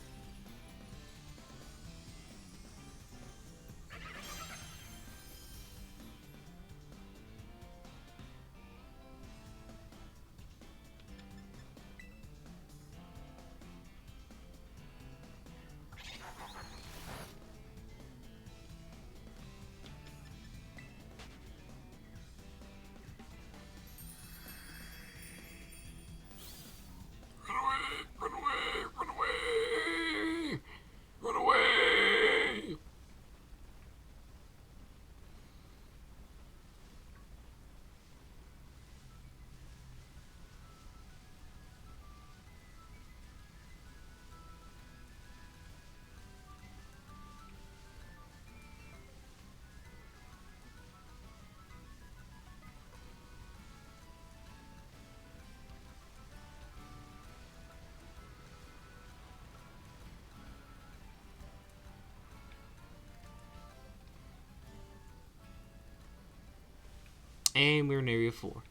And we're in Area 4.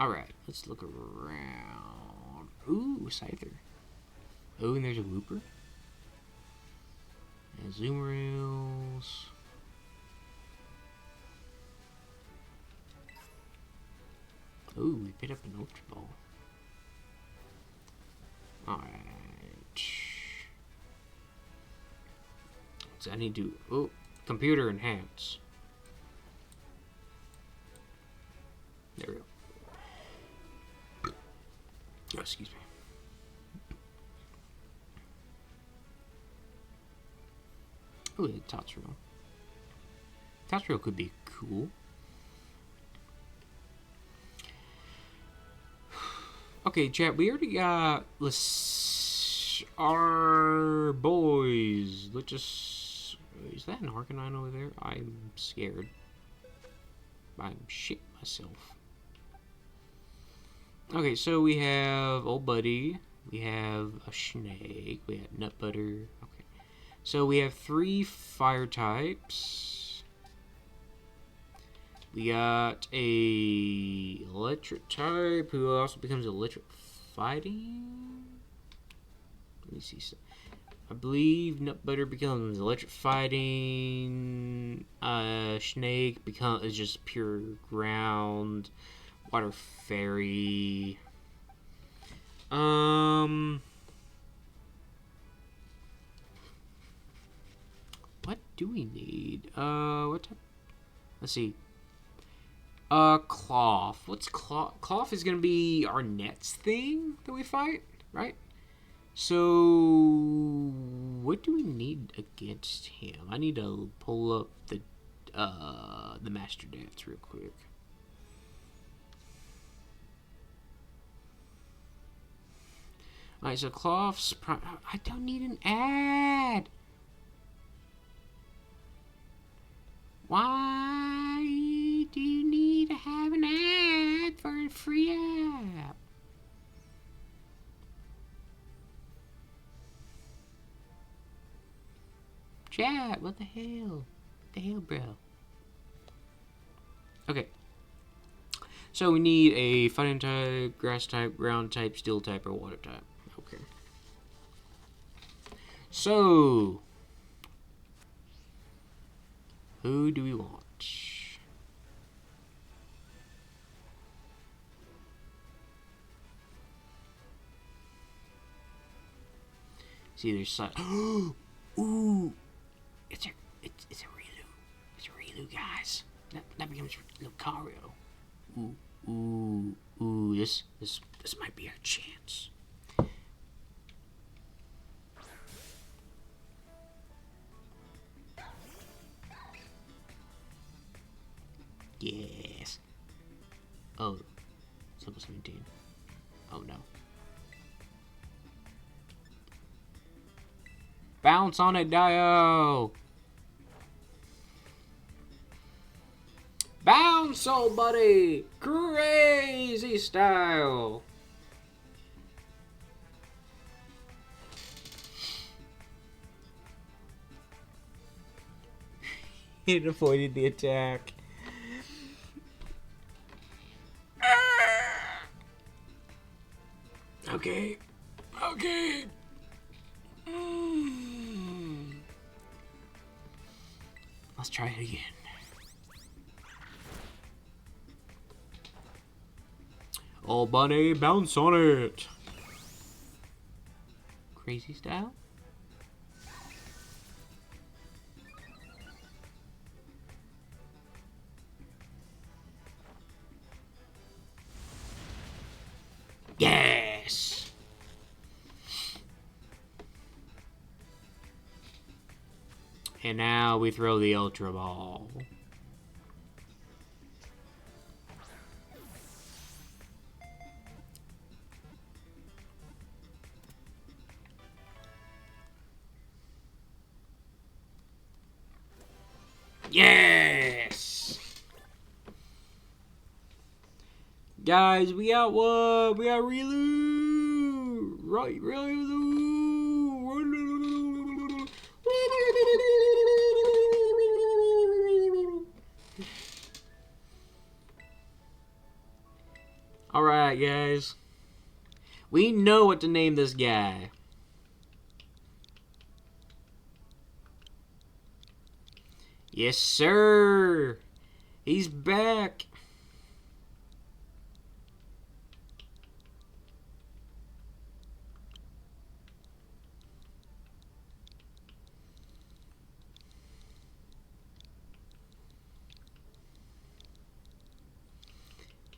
Alright, let's look around. Ooh, Scyther. Oh, and there's a Wooper. And Zoomerils. Ooh, we picked up an Ultra Ball. Alright. So I need to... Oh, computer enhance. There we go. Oh, excuse me. Oh, the Totsrill. Totsrill could be cool. Okay, chat, we already got our boys. Let's just... Is that an Arcanine over there? I'm scared. I'm shit myself. Okay, so we have Old Buddy, we have a Snake, we have Nut Butter. Okay, so we have 3 fire types. We got a electric type who also becomes electric fighting. Let me see. I believe Nut Butter becomes electric fighting. Snake is just pure ground. Water Fairy. What do we need? What type? Let's see. Cloth. What's Cloth? Cloth is gonna be our Nets thing that we fight, right? So, what do we need against him? I need to pull up the Master Dance real quick. Alright, so Cloth's... I don't need an ad! Why do you need to have an ad for a free Chat, what the hell? What the hell, bro? Okay. So we need a fighting type, grass type, ground type, steel type, or water type. Okay. So, who do we want? See, there's such. Ooh, it's a Rilu. It's a Rilu, guys. That becomes Lucario. Ooh. This might be our chance. Yes. Oh, level 17. Oh no. Bounce on it, Dio! Bounce, old buddy! Crazy style! It avoided the attack. Okay. Let's try it again. Oh, bunny, bounce on it. Crazy style? Yes! And now we throw the Ultra Ball. Yes! Guys, we got what? We got Rilu! Right, Rilu! Alright, guys. We know what to name this guy. Yes, sir! He's back!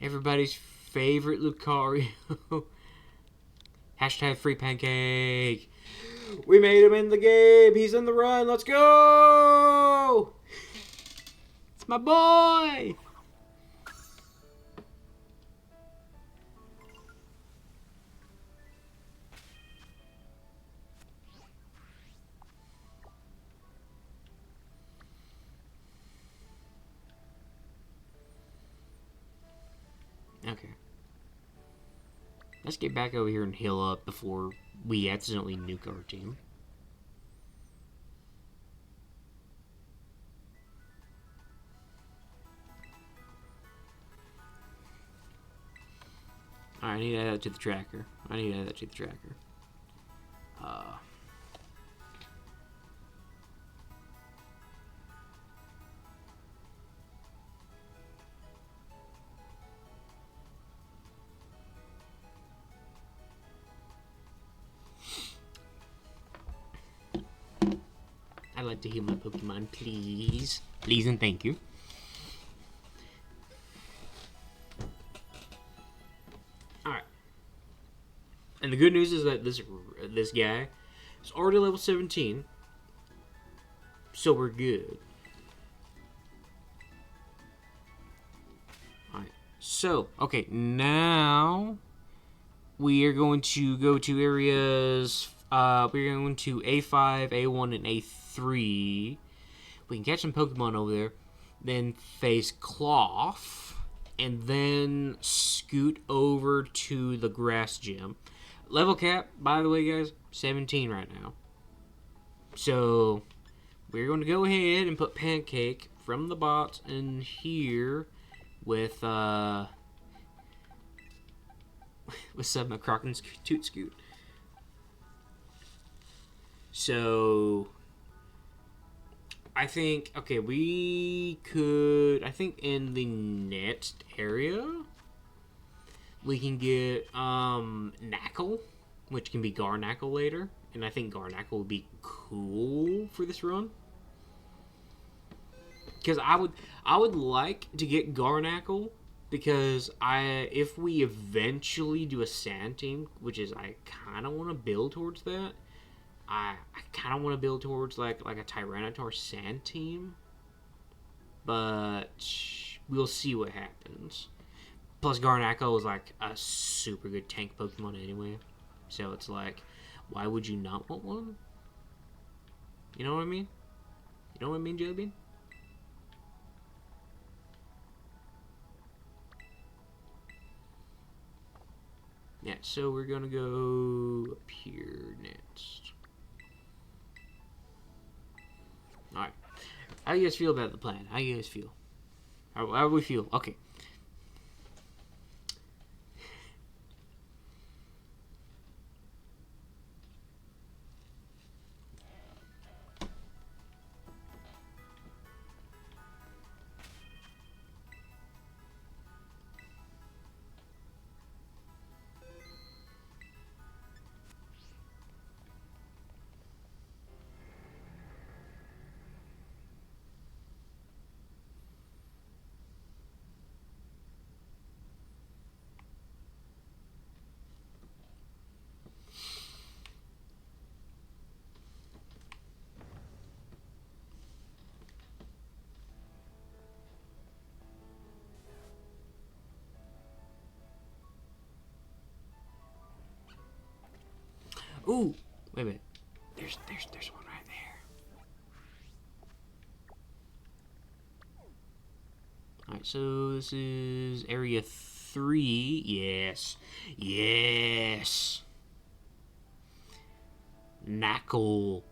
Everybody's favorite Lucario. Hashtag free pancake. We made him in the game. He's in the run. Let's go. It's my boy. Okay. Let's get back over here and heal up before we accidentally nuke our team. Alright, I need to add that to the tracker. I'd like to heal my Pokemon, please. Please and thank you. Alright. And the good news is that this guy is already level 17. So we're good. Alright. So, okay, now we are going to go to areas. We're going to A5, A1, and A3. We can catch some Pokemon over there. Then face Cloth. And then scoot over to the grass gym. Level cap, by the way, guys, 17 right now. So we're going to go ahead and put Pancake from the box in here with some Crockett's Toot Scoot. So I think, okay, we could, I think in the next area we can get Knackle, which can be Garnackle later, and I think Garnackle would be cool for this run. Because I would like to get Garnackle, because if we eventually do a sand team, which is I kind of want to build towards that. I kind of want to build towards like a Tyranitar sand team, but we'll see what happens. Plus Garnackle is like a super good tank Pokemon anyway, so it's like, why would you not want one? You know what I mean? You know what I mean, Jellybean? Yeah, so we're gonna go up here next. Alright. How do you guys feel about the plan? How do you guys feel? How do we feel? Okay. Ooh, wait a minute. There's one right there. Alright, so this is area 3. Yes. Yes. Knackle.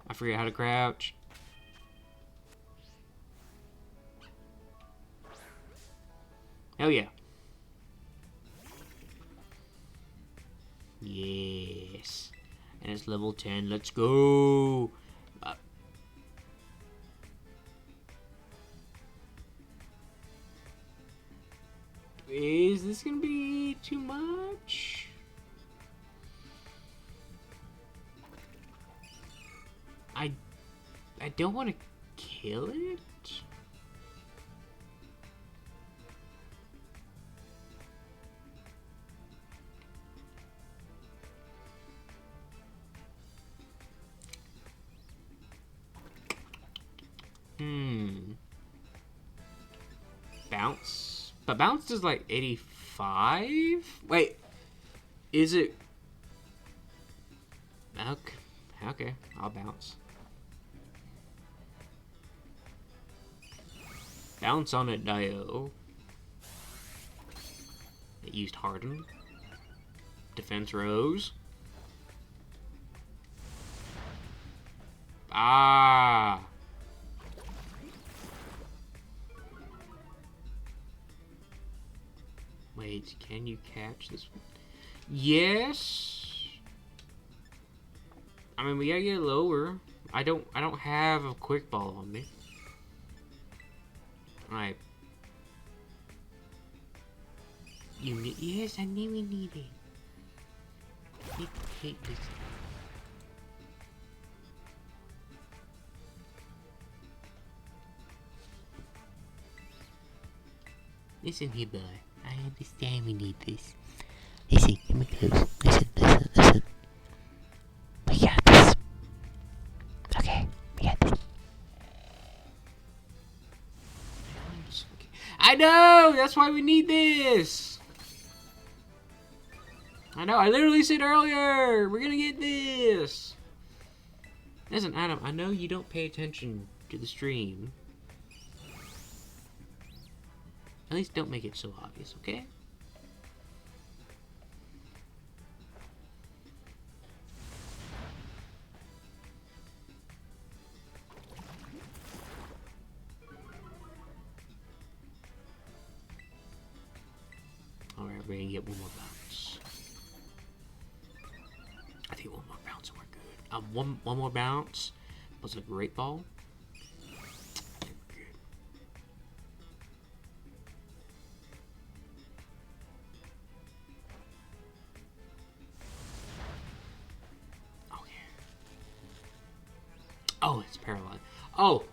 I forget how to crouch. Hell yeah. Yes. And it's level 10. Let's go. Is this gonna be too much? I don't want to kill it. Bounce. But bounce is like 85? Wait. Is it? Okay. Okay. I'll bounce. Bounce on it, Dio. It used Harden. Defense rose. Ah. Wait, can you catch this one? Yes. I mean, we gotta get lower. I don't have a quick ball on me. Alright. You need, yes, I knew we need it. Take this. Listen here, boy. I understand we need this. Listen, come me close. Listen. We got this. Okay, we got this. I know! That's why we need this! I know, I literally said earlier! We're gonna get this! Listen, Adam, I know you don't pay attention to the stream. At least don't make it so obvious, okay? we can get one more bounce. I think one more bounce and we're good. One more bounce. Was it a great ball? Oh yeah. Oh, it's paralyzed. Oh.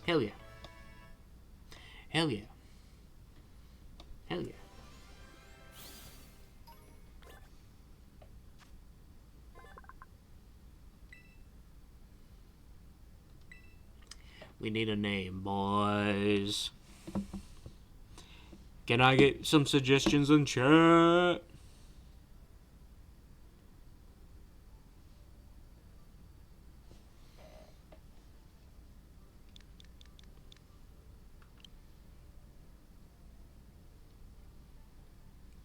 Hell yeah. Hell yeah. Hell yeah. We need a name, boys. Can I get some suggestions in chat?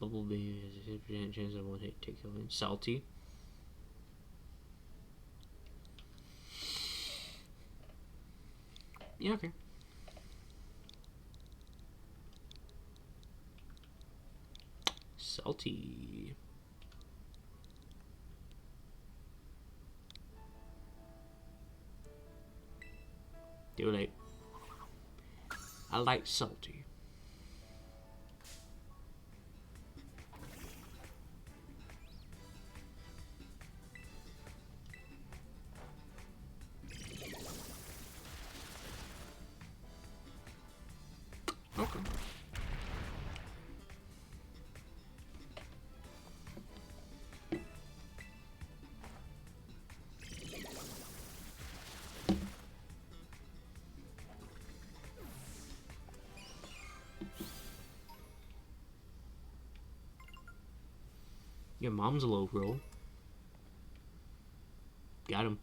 Bumblebee has a 50% chance of one hit to kill him. Salty. Yeah, okay. Salty. Too late. I like salty. Okay. Your mom's a low roll. Got him.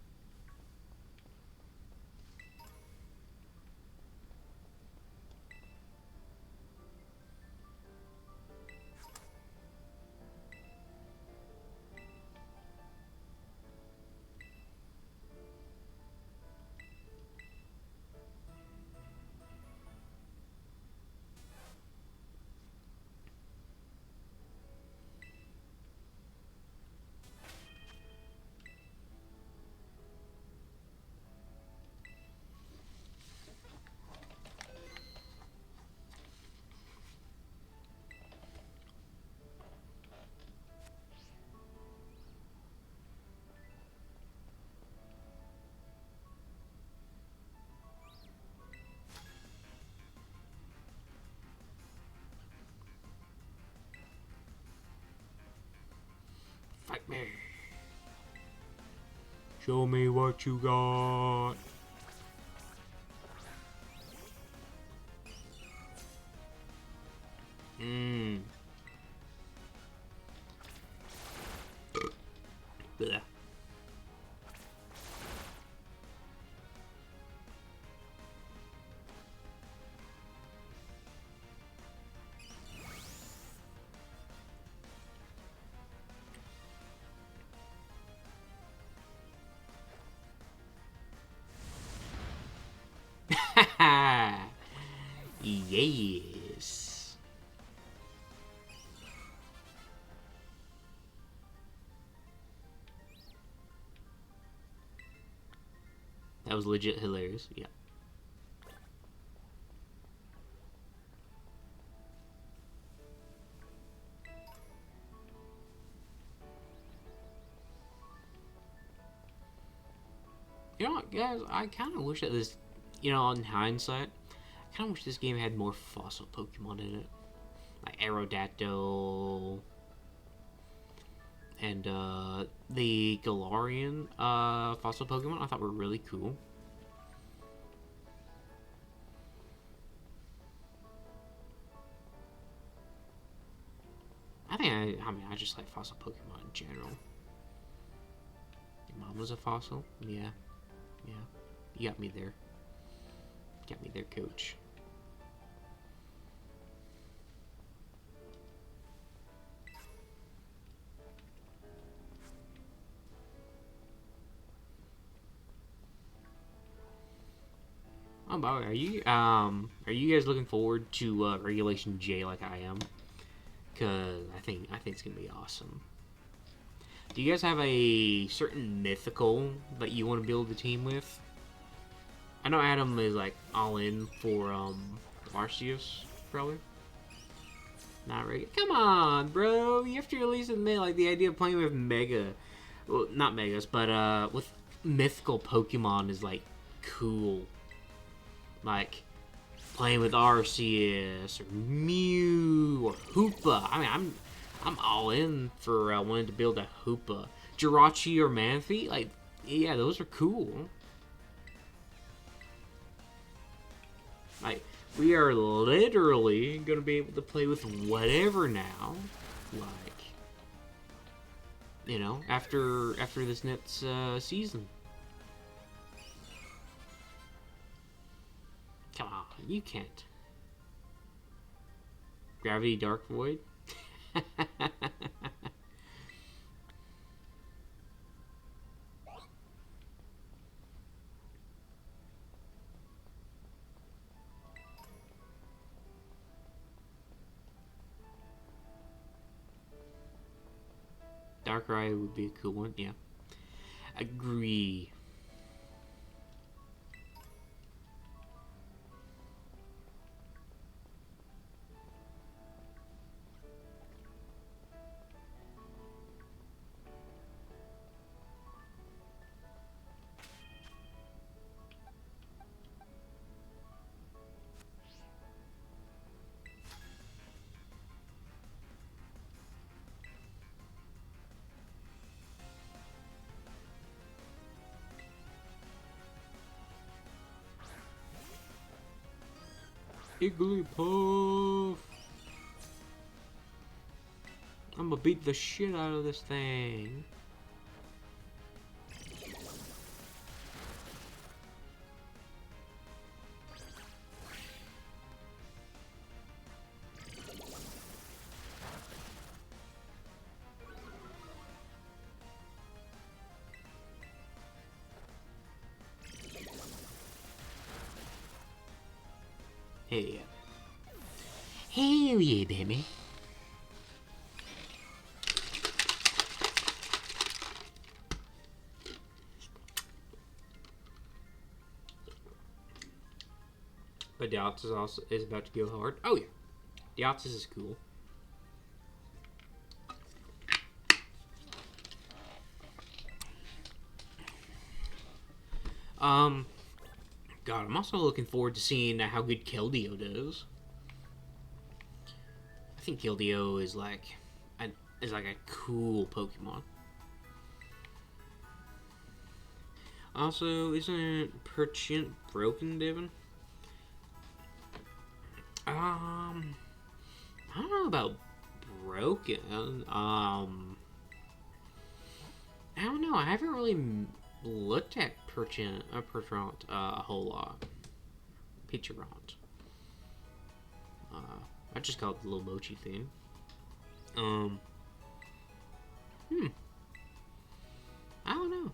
Fight me. Show me what you got. Mmm. Blech. Yes. That was legit hilarious. Yeah. You know what, guys? I kind of wish that this, you know, in hindsight, I kind of wish this game had more fossil Pokemon in it. Like Aerodactyl and the Galarian fossil Pokemon I thought were really cool. I mean, I just like fossil Pokemon in general. Your mom was a fossil? Yeah. Yeah. You got me there. Got me there, coach. Oh, by the way, are you guys looking forward to Regulation J like I am? Cause I think it's gonna be awesome. Do you guys have a certain mythical that you want to build the team with? I know Adam is like all in for Arceus, probably. Not really. Come on, bro. You have to at least admit, like, the idea of playing with Mega, well, not Megas, but with mythical Pokemon is like cool. Like playing with Arceus or Mew or Hoopa. I mean, I'm all in for wanting to build a Hoopa. Jirachi or Manphy, like, yeah, those are cool. Like, we are literally gonna be able to play with whatever now. Like, you know, after this next season. Come on, you can't. Gravity Dark Void? Darkrai would be a cool one, yeah. Agree. Igglybuff! I'm gonna beat the shit out of this thing. Hell yeah. Hell yeah, baby. But Deoxys is about to go hard. Oh yeah. Deoxys is cool. God, I'm also looking forward to seeing how good Keldeo does. I think Keldeo is like a cool Pokemon. Also, isn't Perchant broken, Devin? I don't know about broken. I don't know. I haven't really looked at Perchant a whole lot. Picturant. I just call it the little mochi thing. I don't know.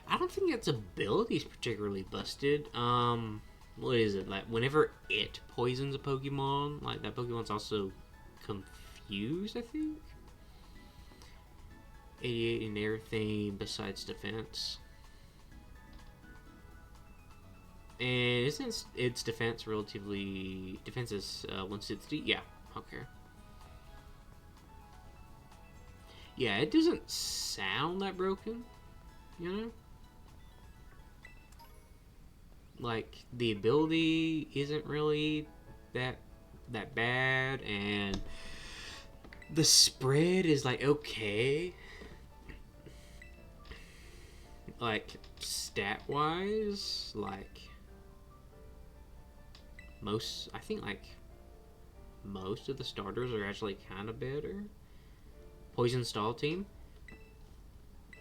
I don't think its ability is particularly busted. What is it? Like, whenever it poisons a Pokemon, like, that Pokemon's also confused, I think? 88 in everything besides defense. And isn't its defense relatively... Defense is 160? Yeah, okay. Yeah, it doesn't sound that broken, you know? Like, the ability isn't really that bad, and the spread is, like, okay. Like, stat-wise, like, I think, like, most of the starters are actually kind of better. Poison Stall team?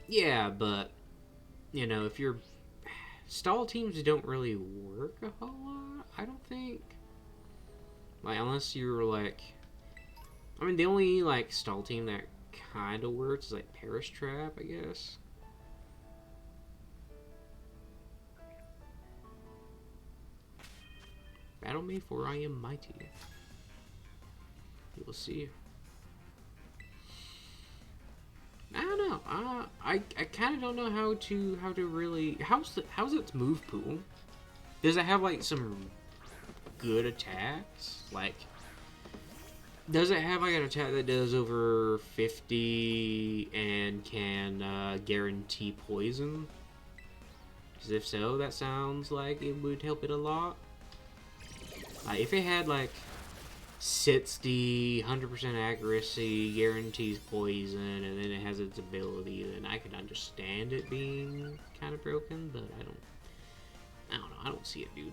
Yeah, but, you know, if you're... Stall teams don't really work a whole lot, I don't think. Like, unless you're, like... I mean, the only, like, stall team that kind of works is, like, Perish Trap, I guess. battle me, for I am mighty. You will see. I don't know. I kind of don't know how to really how's its move pool? Does it have like some good attacks? Like, does it have like an attack that does over 50 and can guarantee poison? Because if so, that sounds like it would help it a lot. If it had like 60, 100% accuracy, guarantees poison, and then it has its ability, then I could understand it being kind of broken, but I don't know, I don't see it, dude.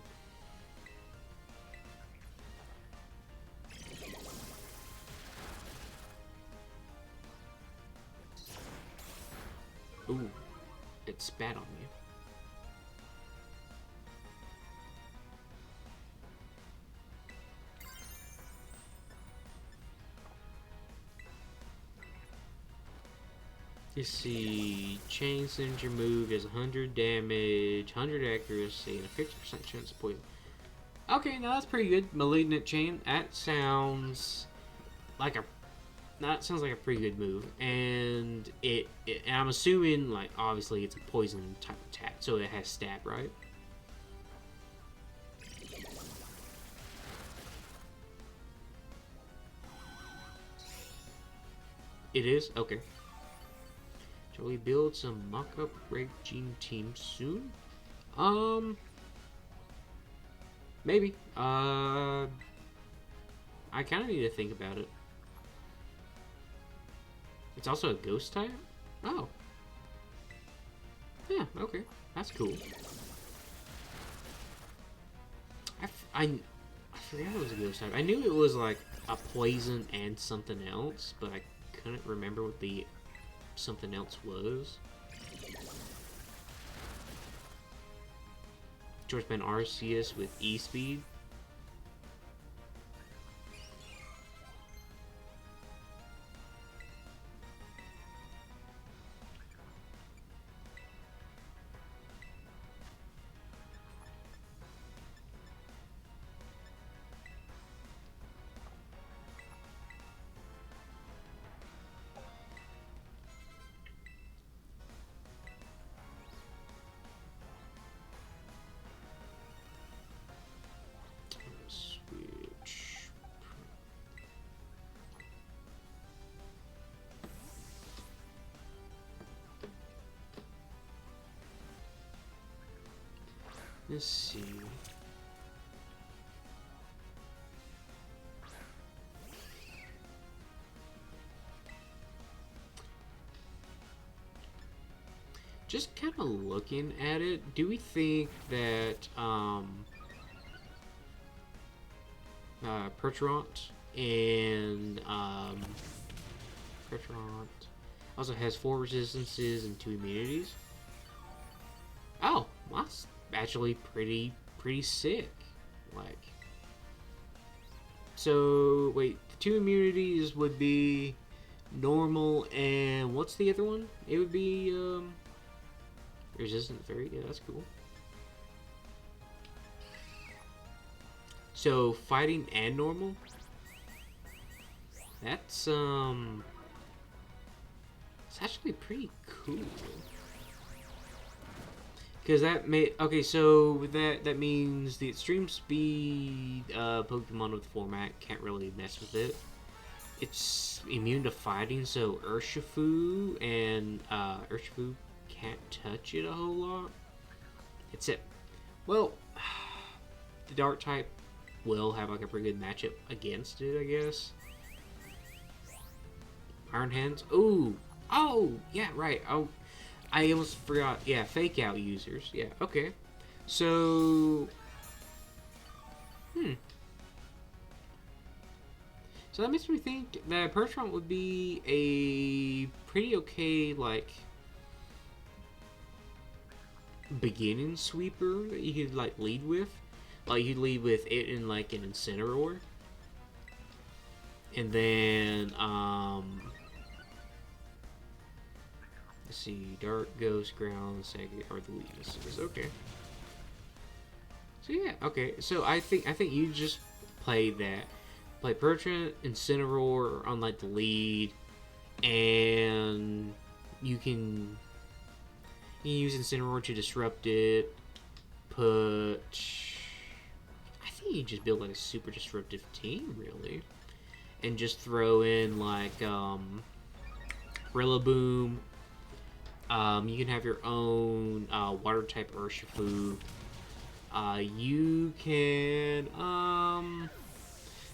Ooh, it spat on me. Let's see, chain signature move is 100 damage, 100 accuracy, and a 50% chance of poison. Okay, now that's pretty good. Malignant chain. That sounds like a pretty good move, and and I'm assuming, like, obviously it's a poison type attack, so it has stab, right? It is? Okay. Shall we build some mock-up Regime team soon? Maybe. I kind of need to think about it. It's also a ghost type? Oh. Yeah, okay. That's cool. I forgot it was a ghost type. I knew it was like a poison and something else, but I couldn't remember what the something else was. George Ben Arceus with E-Speed. Let's see. Just kind of looking at it, do we think that Perturant and Perturant also has 4 resistances and 2 immunities? Oh, that's actually pretty sick. Like, so wait, the 2 immunities would be normal, and what's the other one? It would be resistant 3. Yeah, that's cool. So fighting and normal. That's it's actually pretty cool. Because that may... Okay, so with that means the extreme speed Pokemon with the format can't really mess with it. It's immune to fighting, so Urshifu and Urshifu can't touch it a whole lot. Except, well, the Dark type will have like a pretty good matchup against it, I guess. Iron Hands. Ooh. Oh, yeah, right. Oh, I almost forgot. Yeah, fake out users. Yeah, okay. So, so that makes me think that Percheron would be a pretty okay, like, beginning sweeper that you could, like, lead with. Like, you'd lead with it in, like, an Incineroar. And then, let's see, Dark, Ghost, Ground, Psychic are the weaknesses. Okay. So yeah, okay. So I think you just play that. Play Perchant, Incineroar on like the lead, and you can use Incineroar to disrupt it. Put. I think you just build like a super disruptive team, really, and just throw in like Rillaboom. You can have your own water type Urshifu. You can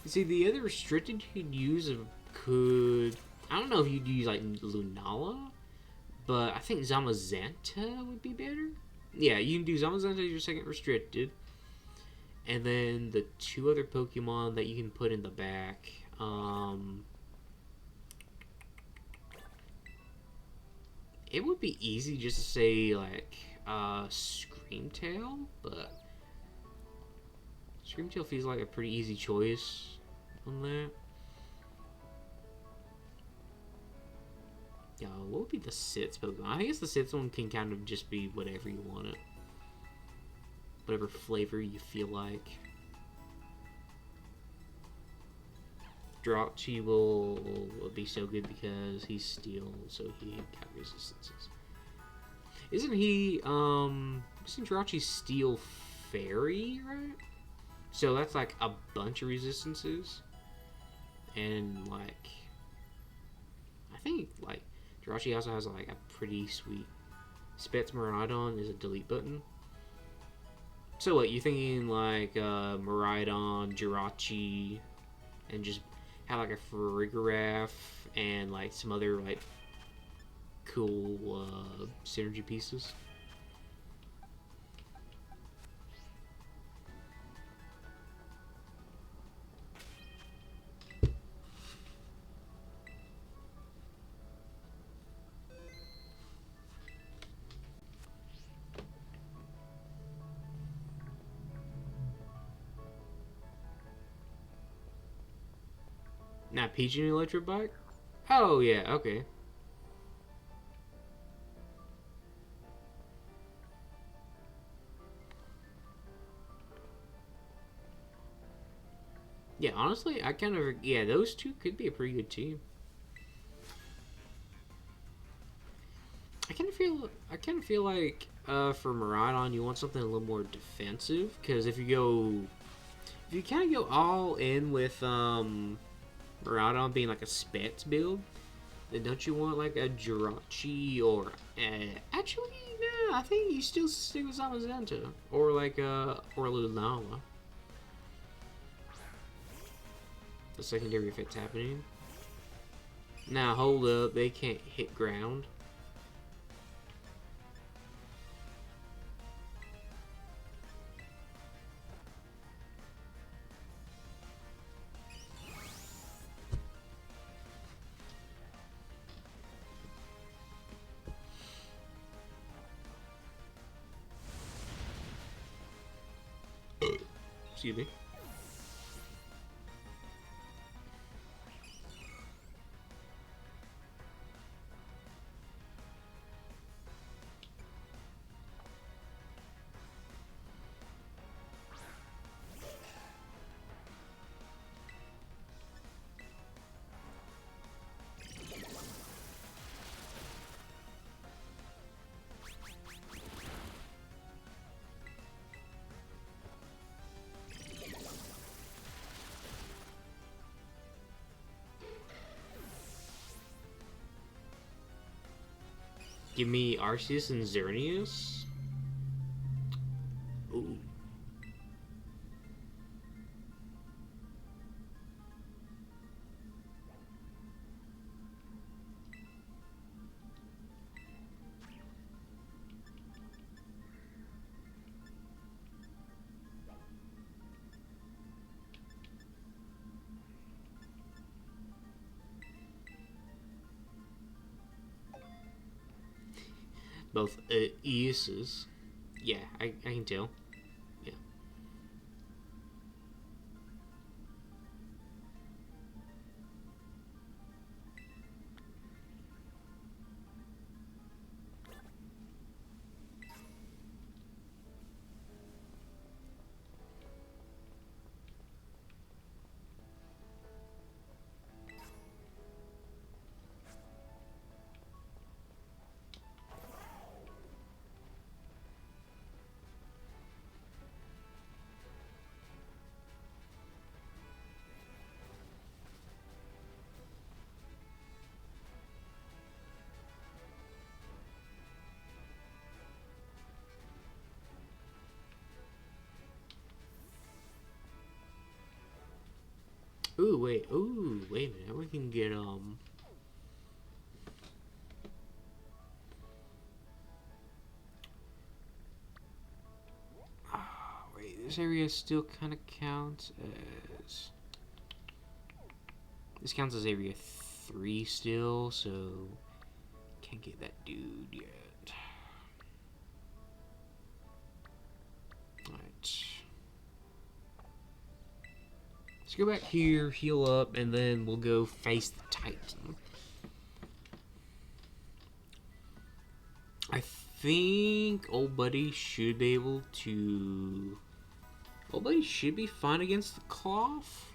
see the other restricted you could use could I don't know if you'd use like Lunala, but I think Zamazenta would be better. Yeah, you can do Zamazenta as your second restricted, and then the two other Pokemon that you can put in the back. It would be easy just to say like Screamtail, but Screamtail feels like a pretty easy choice on that. Yeah, what would be the sixth Pokemon? I guess the sixth one can kind of just be whatever you want it. Whatever flavor you feel like. Jirachi will be so good because he's steel, so he got resistances. Isn't Jirachi steel fairy, right? So that's like a bunch of resistances. And like I think like Jirachi also has like a pretty sweet Miraidon is a delete button. So what, you thinking like Miraidon, Jirachi, and just have like a Farigiraf and like some other like cool synergy pieces? Not Peach and Electric Bike? Oh yeah, okay. Yeah, honestly, I kind of those two could be a pretty good team. I kind of feel like for Miraidon you want something a little more defensive because if you kind of go all in with Miraidon being like a Spets build, then don't you want like a Jirachi or actually no, I think you still stick with Zamazenta or like or Lunala. The secondary effect's happening. Now hold up, they can't hit ground. Excuse me. Give me Arceus and Xerneas. Ooh. Both Euses. Yeah, I can tell. Yeah. wait. Ooh, wait a minute. We can get wait, this area still kind of counts as. This counts as area 3 still, so can't get that dude yet. Alright. Let's go back here, heal up, and then we'll go face the Titan. I think old buddy should be able to... Old buddy should be fine against the cloth.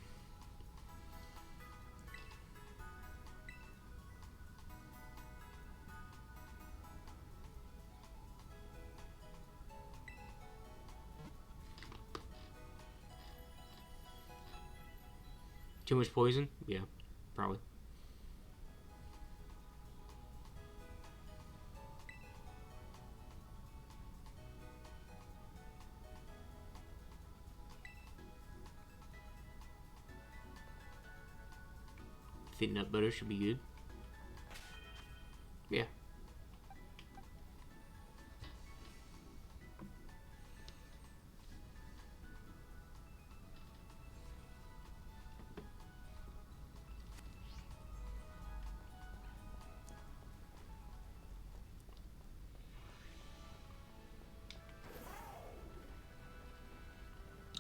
Too much poison? Yeah, probably. Thin nut butter should be good. Yeah.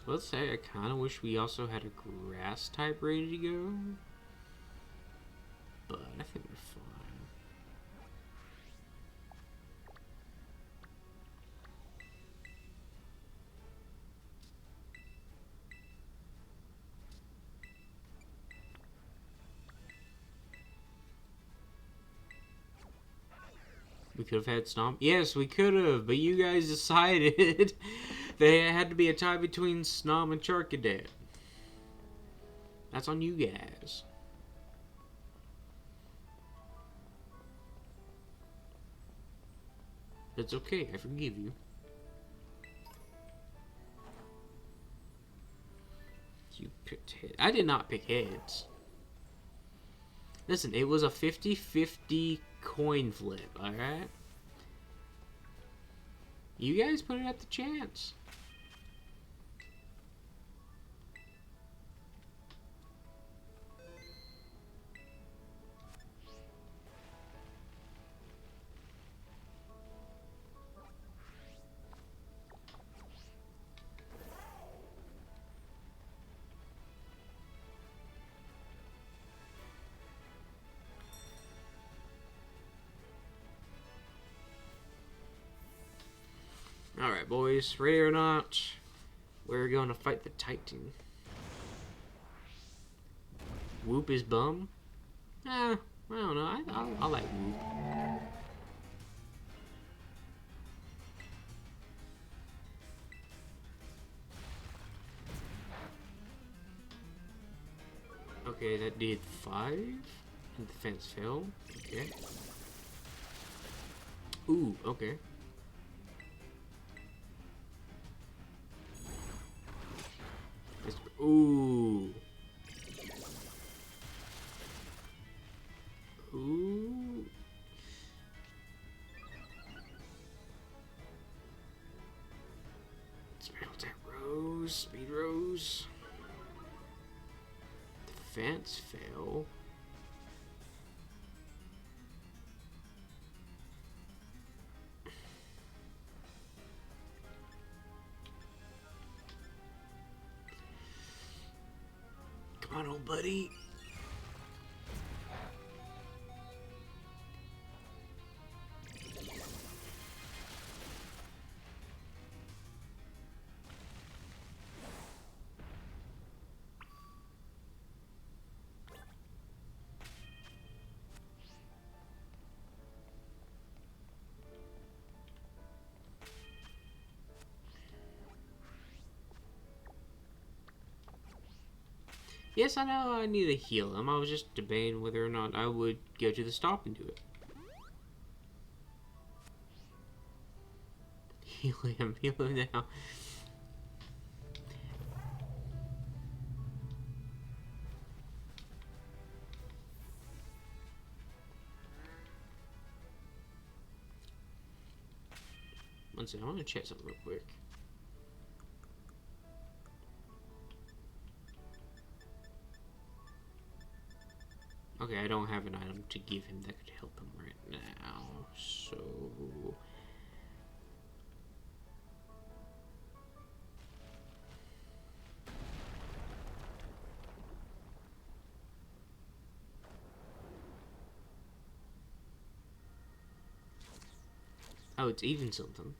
Let's say I kind of wish we also had a grass type ready to go. But I think we're fine. We could have had Stomp. Yes, we could have, but you guys decided there had to be a tie between Snom and Charcadet. That's on you guys. It's okay, I forgive you. You picked heads. I did not pick heads. Listen, it was a 50-50 coin flip, alright? You guys put it at the chance. Alright, boys, ready or not, we're going to fight the Titan. Whoop is bum? I don't know. I like Whoop. Okay, that did 5. And the fence fell. Okay. Ooh, okay. Ooh. Ooh. Spell that Rose. Speed Rose. The fence fell. Come on, old buddy. Yes, I know I need to heal him. I was just debating whether or not I would go to the stop and do it. Heal him now. One second, I want to check something real quick. Okay, I don't have an item to give him that could help him right now, so... Oh, it's even something.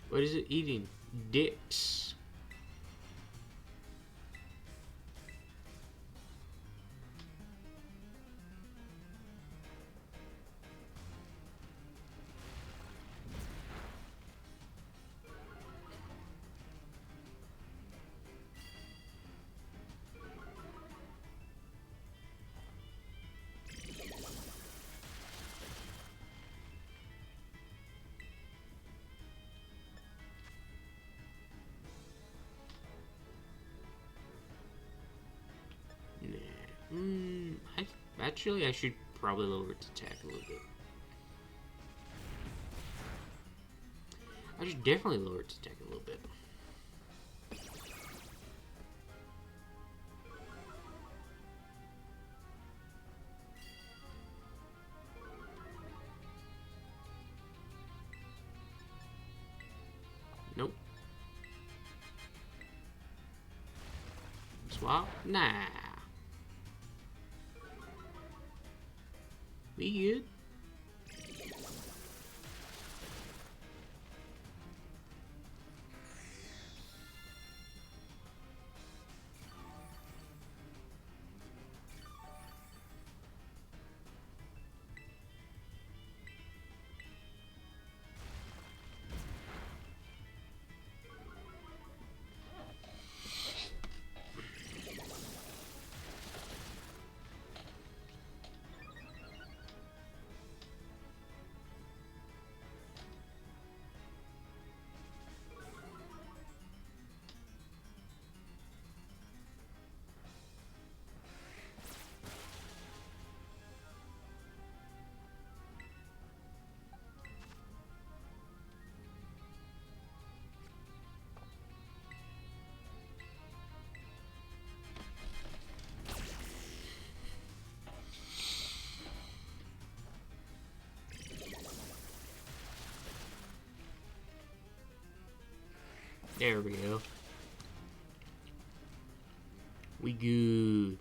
What is it eating? Dips. Actually, I should probably lower its attack a little bit. I should definitely lower its attack a little bit. Nope. Swap? Nah. We good? There we go. We good.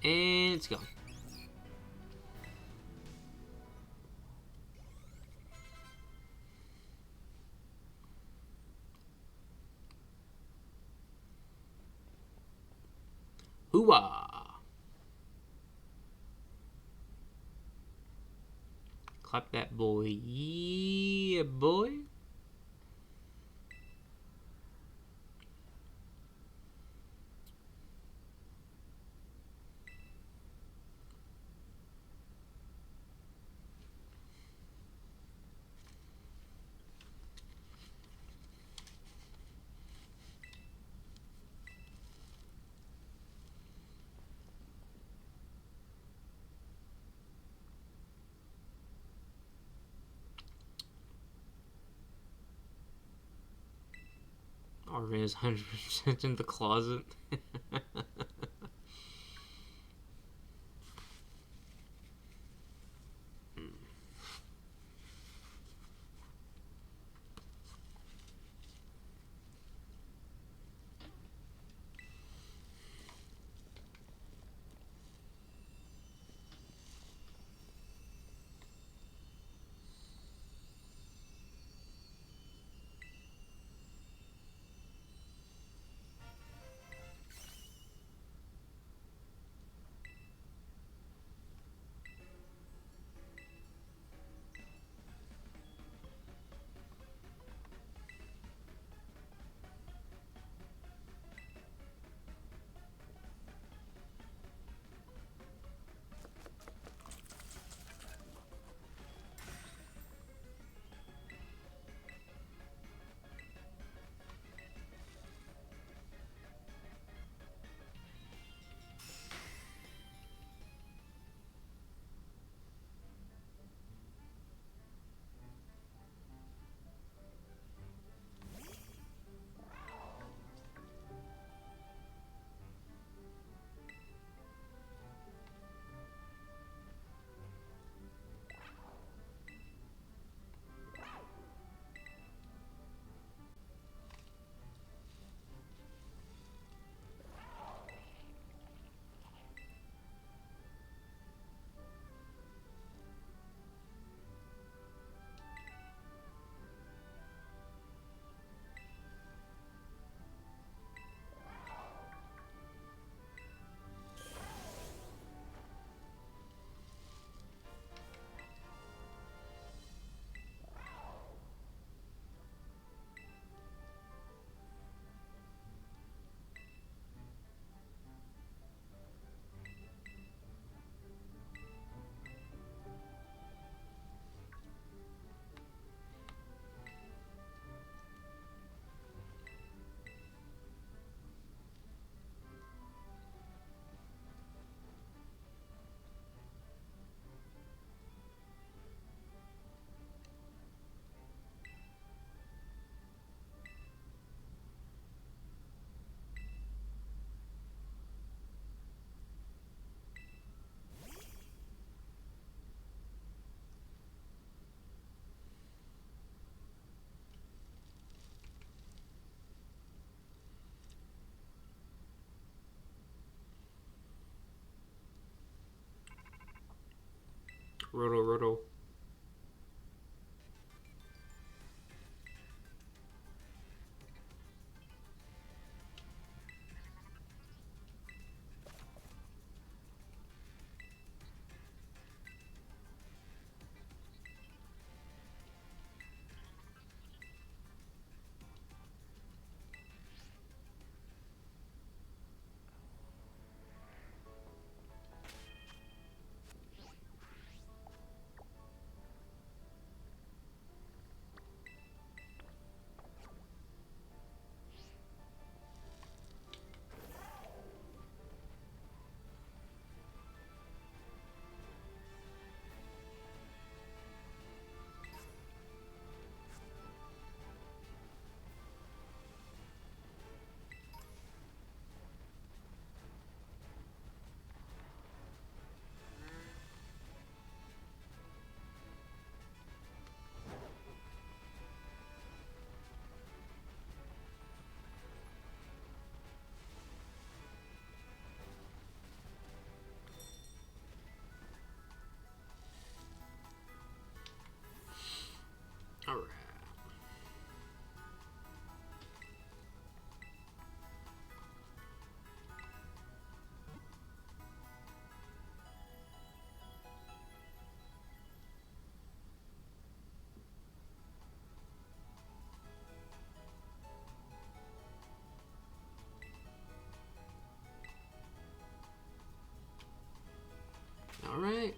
And it's gone. Hooah! Clap that boy. Yeah, boy. Arvin is 100% in the closet. Roto. Alright. Alright.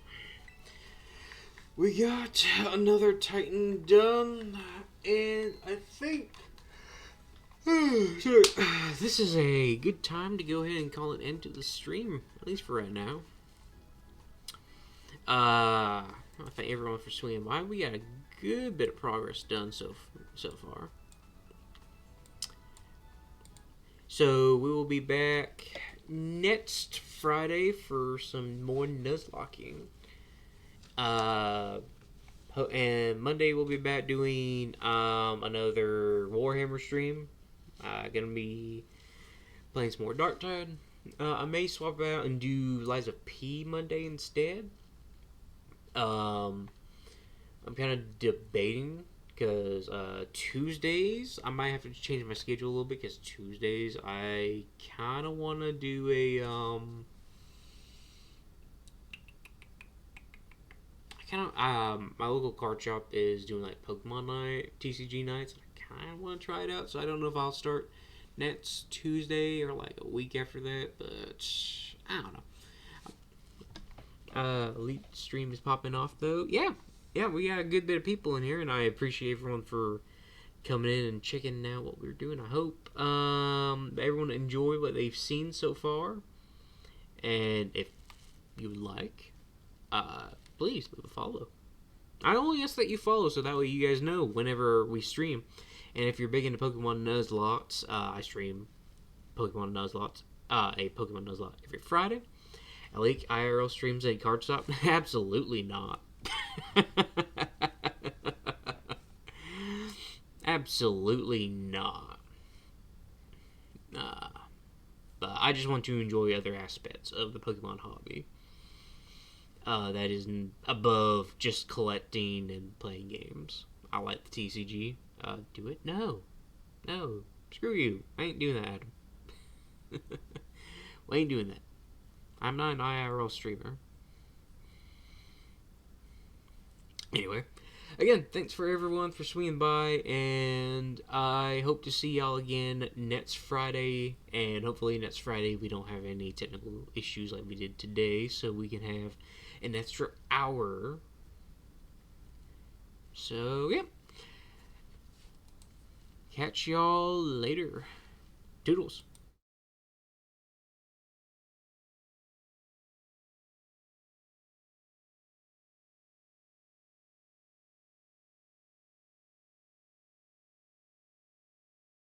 We got another Titan done, and I think this is a good time to go ahead and call it end to the stream, at least for right now. I thank everyone for swinging by. We got a good bit of progress done so far. So we will be back next Friday for some more Nuzlocking. And Monday we'll be back doing another Warhammer stream. Gonna be playing some more Darktide. I may swap out and do Lies of P Monday instead. I'm kind of debating because Tuesdays I might have to change my schedule a little bit because Tuesdays I kind of want to do a my local card shop is doing like Pokemon night, TCG nights. I kind of want to try it out, so I don't know if I'll start next Tuesday or like a week after that, but I don't know. Elite stream is popping off though. Yeah, we got a good bit of people in here, and I appreciate everyone for coming in and checking out what we're doing. I hope everyone enjoyed what they've seen so far, and if you like, please leave a follow. I only ask that you follow so that way you guys know whenever we stream. And if you're big into Pokemon Nuzlocke, I stream Pokemon Nuzlocke, a Pokemon Nuzlocke every Friday. Like IRL streams a card stop? Absolutely not. Absolutely not. But I just want to enjoy other aspects of the Pokemon hobby. That is above just collecting and playing games. I like the TCG. Do it? No. Screw you. I ain't doing that, Adam. We ain't doing that. I'm not an IRL streamer. Anyway, again, thanks for everyone for swinging by, and I hope to see y'all again next Friday, and hopefully next Friday we don't have any technical issues like we did today, so we can have an extra hour. So, yeah. Catch y'all later. Toodles.